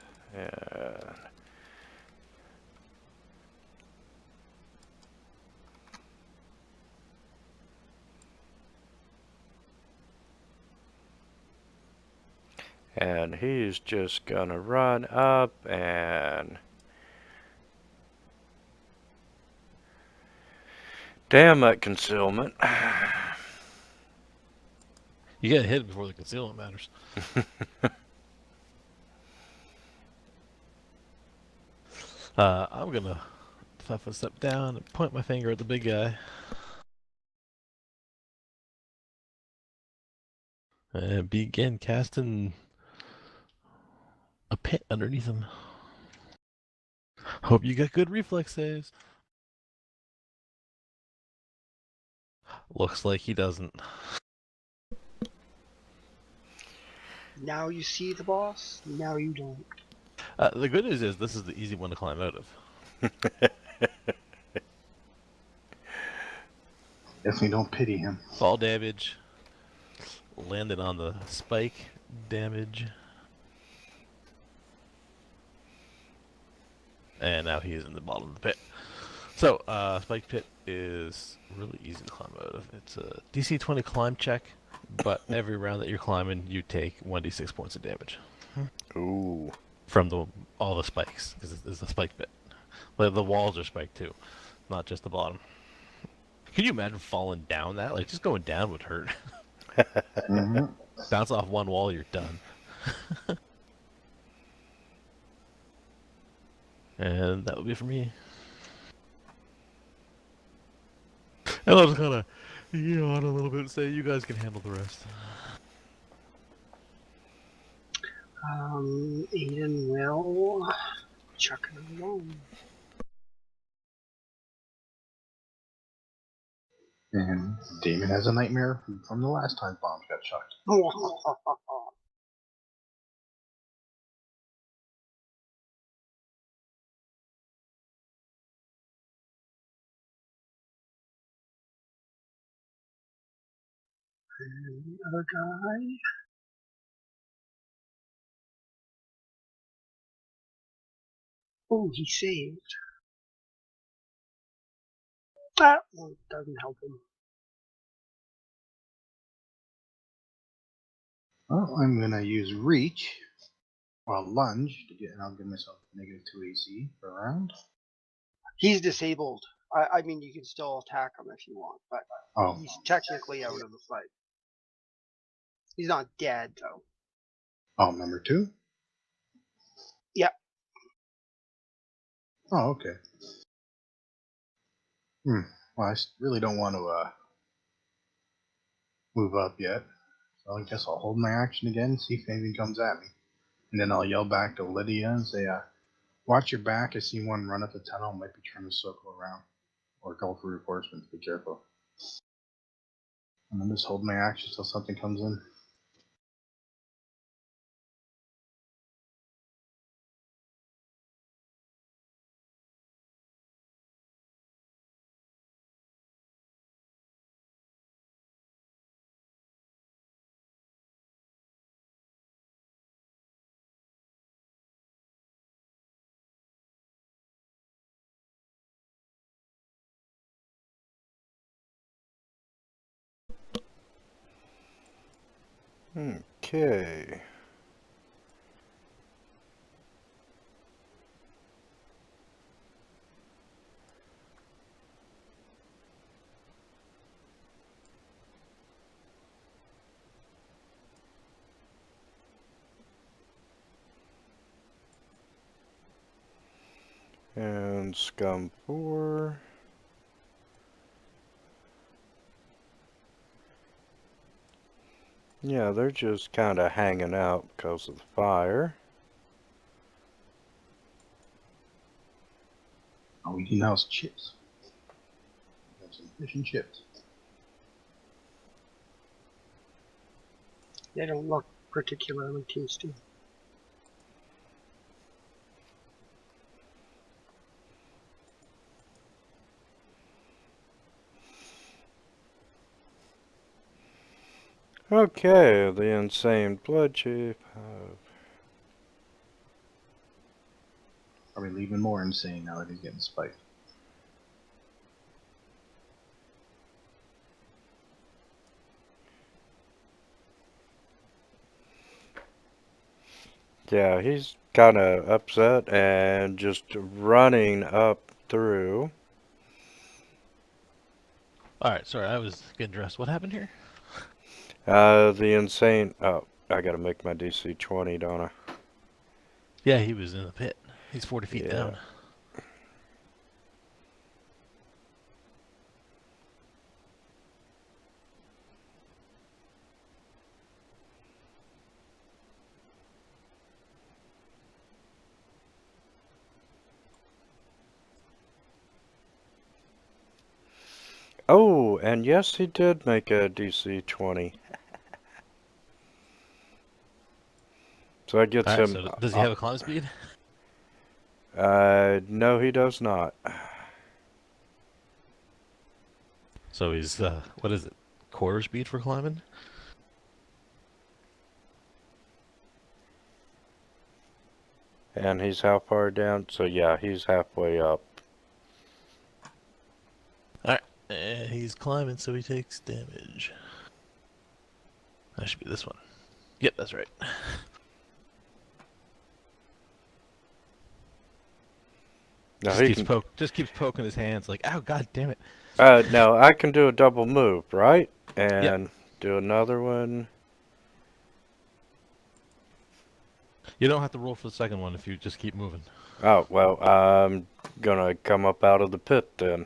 And he's just gonna run up and... Damn that concealment. You get hit before the concealment matters. I'm gonna 5-foot step down and point my finger at the big guy. And begin casting a pit underneath him. Hope you got good reflex saves. Looks like he doesn't. Now you see the boss. Now you don't. The good news is this is the easy one to climb out of. Definitely don't pity him. Fall damage. Landed on the spike damage. And now he is in the bottom of the pit. So, spike pit is really easy to climb out of. It's a DC 20 climb check, but every round that you're climbing, you take 1d6 points of damage. Ooh. From all the spikes, because it's a spike pit. The walls are spiked too, not just the bottom. Can you imagine falling down that? Like, just going down would hurt. Mm-hmm. Bounce off one wall, you're done. And that would be for me. And I'll just kind of yawn a little bit and say, you guys can handle the rest. Aiden will chuck it along. And Damon has a nightmare from the last time bombs got chucked. And the other guy. Oh, he saved. That one doesn't help him. Well, I'm gonna use reach or lunge to get, and I'll give myself -2 AC for a round. He's disabled. I mean, you can still attack him if you want, but Oh, he's technically out of the fight. He's not dead, though. oh, number 2. Yep. Oh, okay. Well, I really don't want to move up yet, so I guess I'll hold my action again, see if anything comes at me, and then I'll yell back to Lydia and say, "Watch your back. I see one run up the tunnel. Might be trying to circle around or go for reinforcements. Be careful." And I'll just hold my action until something comes in. Okay. And Scum 4. Yeah, they're just kind of hanging out because of the fire. Oh, we can house chips. We have some fish and chips. They don't look particularly tasty. Okay, the insane blood chief. Are we even more insane now that he's getting spiked? Yeah, he's kind of upset and just running up through. Alright, sorry, I was getting dressed. What happened here? The insane. Oh, I gotta make my DC 20, don't I? Yeah, he was in the pit. He's 40 feet Yeah. down. Oh, and yes, he did make a DC 20. So that gets Alright, him. so does he have a climb speed? No, he does not. So he's, what is it? Quarter speed for climbing? And he's how far down? So yeah, he's halfway up. Alright, and he's climbing, so he takes damage. That should be this one. Yep, that's right. No, Just keeps poking his hands like, ow, god damn it. no, I can do a double move, right? And Yep. do another one. You don't have to roll for the second one if you just keep moving. Oh, well, I'm gonna come up out of the pit then.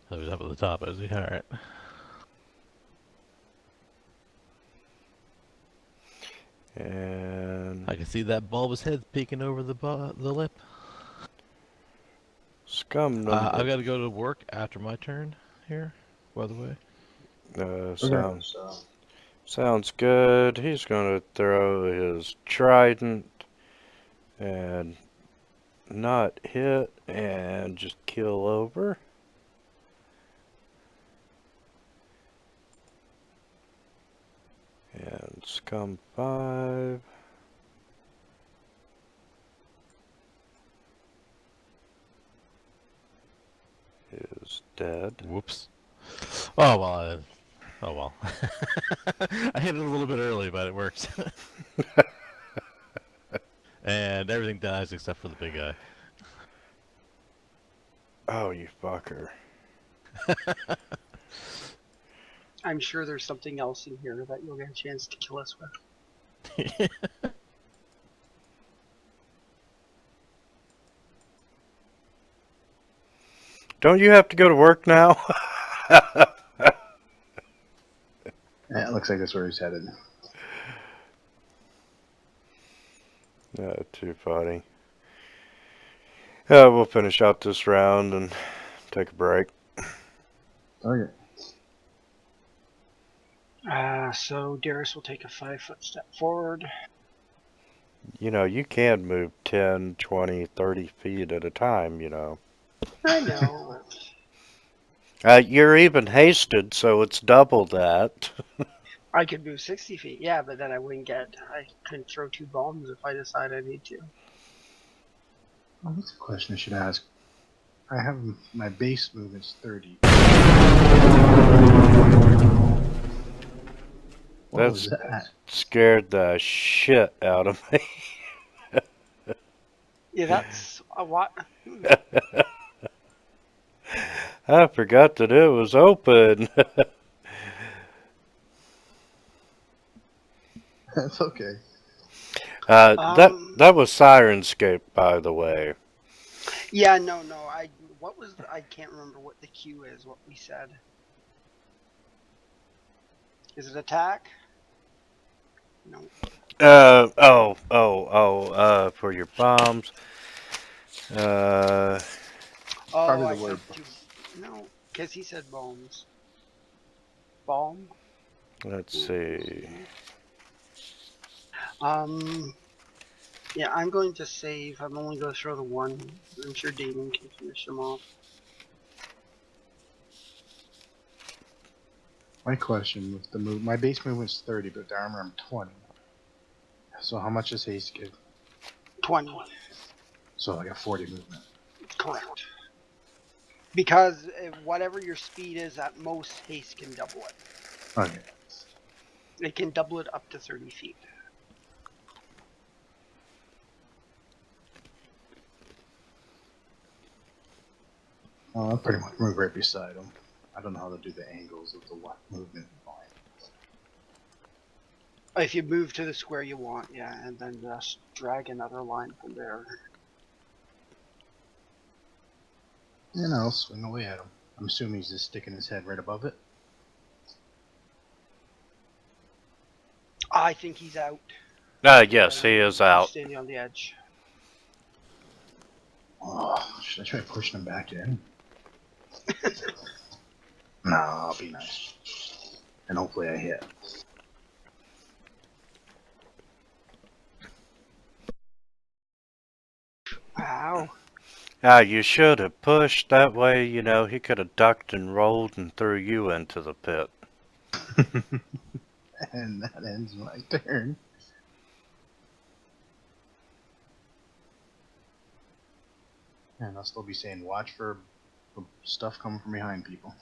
So he's up at the top, is he? Alright. And I can see that bulbous head peeking over the lip. scum number. I've got to go to work after my turn here, by the way. Sounds good. He's gonna throw his trident and not hit and just kill over. And scum 5. Is dead. Whoops. Oh, well. Oh, well. I hit it a little bit early, but it works. And everything dies except for the big guy. Oh, you fucker. I'm sure there's something else in here that you'll get a chance to kill us with. Don't you have to go to work now? Yeah, it looks like that's where he's headed. Too funny. We'll finish out this round and take a break. Okay. So Darius will take a 5-foot step forward. You know, you can move 10, 20, 30 feet at a time, you know. I know. You're even hasted, so it's double that. I could move 60 feet, yeah, but then I couldn't throw 2 bombs if I decide I need to. Oh, that's a question I should ask. I have my base movement's 30. What was that? Scared the shit out of me. Yeah, that's a what? I forgot that it was open. That's okay. That was Sirenscape, by the way. Yeah, no. I can't remember what the Q is, what we said. Is it attack? No. For your bombs. Probably I the word. No, because he said bombs. Bomb? Let's see. Yeah, I'm going to save. I'm only going to throw the one. I'm sure Damon can finish them off. My question with the move, my base movement's 30, but the armor I'm 20. So how much does haste give? 20. So I got 40 movement. Correct. Because whatever your speed is, at most, haste can double it. Okay. It can double it up to 30 feet. Oh, I'll pretty much move right beside him. I don't know how to do the angles of the movement line. If you move to the square you want, yeah, and then just drag another line from there. And I'll swing away at him. I'm assuming he's just sticking his head right above it. I think he's out. Yes, he is out. Standing on the edge. Oh, should I try pushing him back in? No, I'll be nice. And hopefully I hit. Wow. You should have pushed. That way, you know, he could have ducked and rolled and threw you into the pit. And that ends my turn. And I'll still be saying watch for stuff coming from behind people.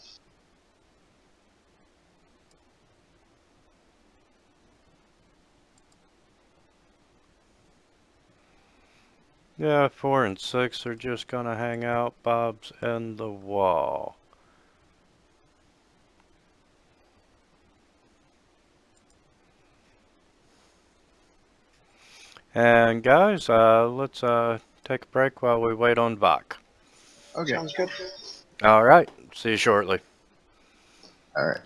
Yeah, 4 and 6 are just gonna hang out. Bob's in the wall. And guys, let's take a break while we wait on Vok. Okay. Sounds good. All right, see you shortly. Alright.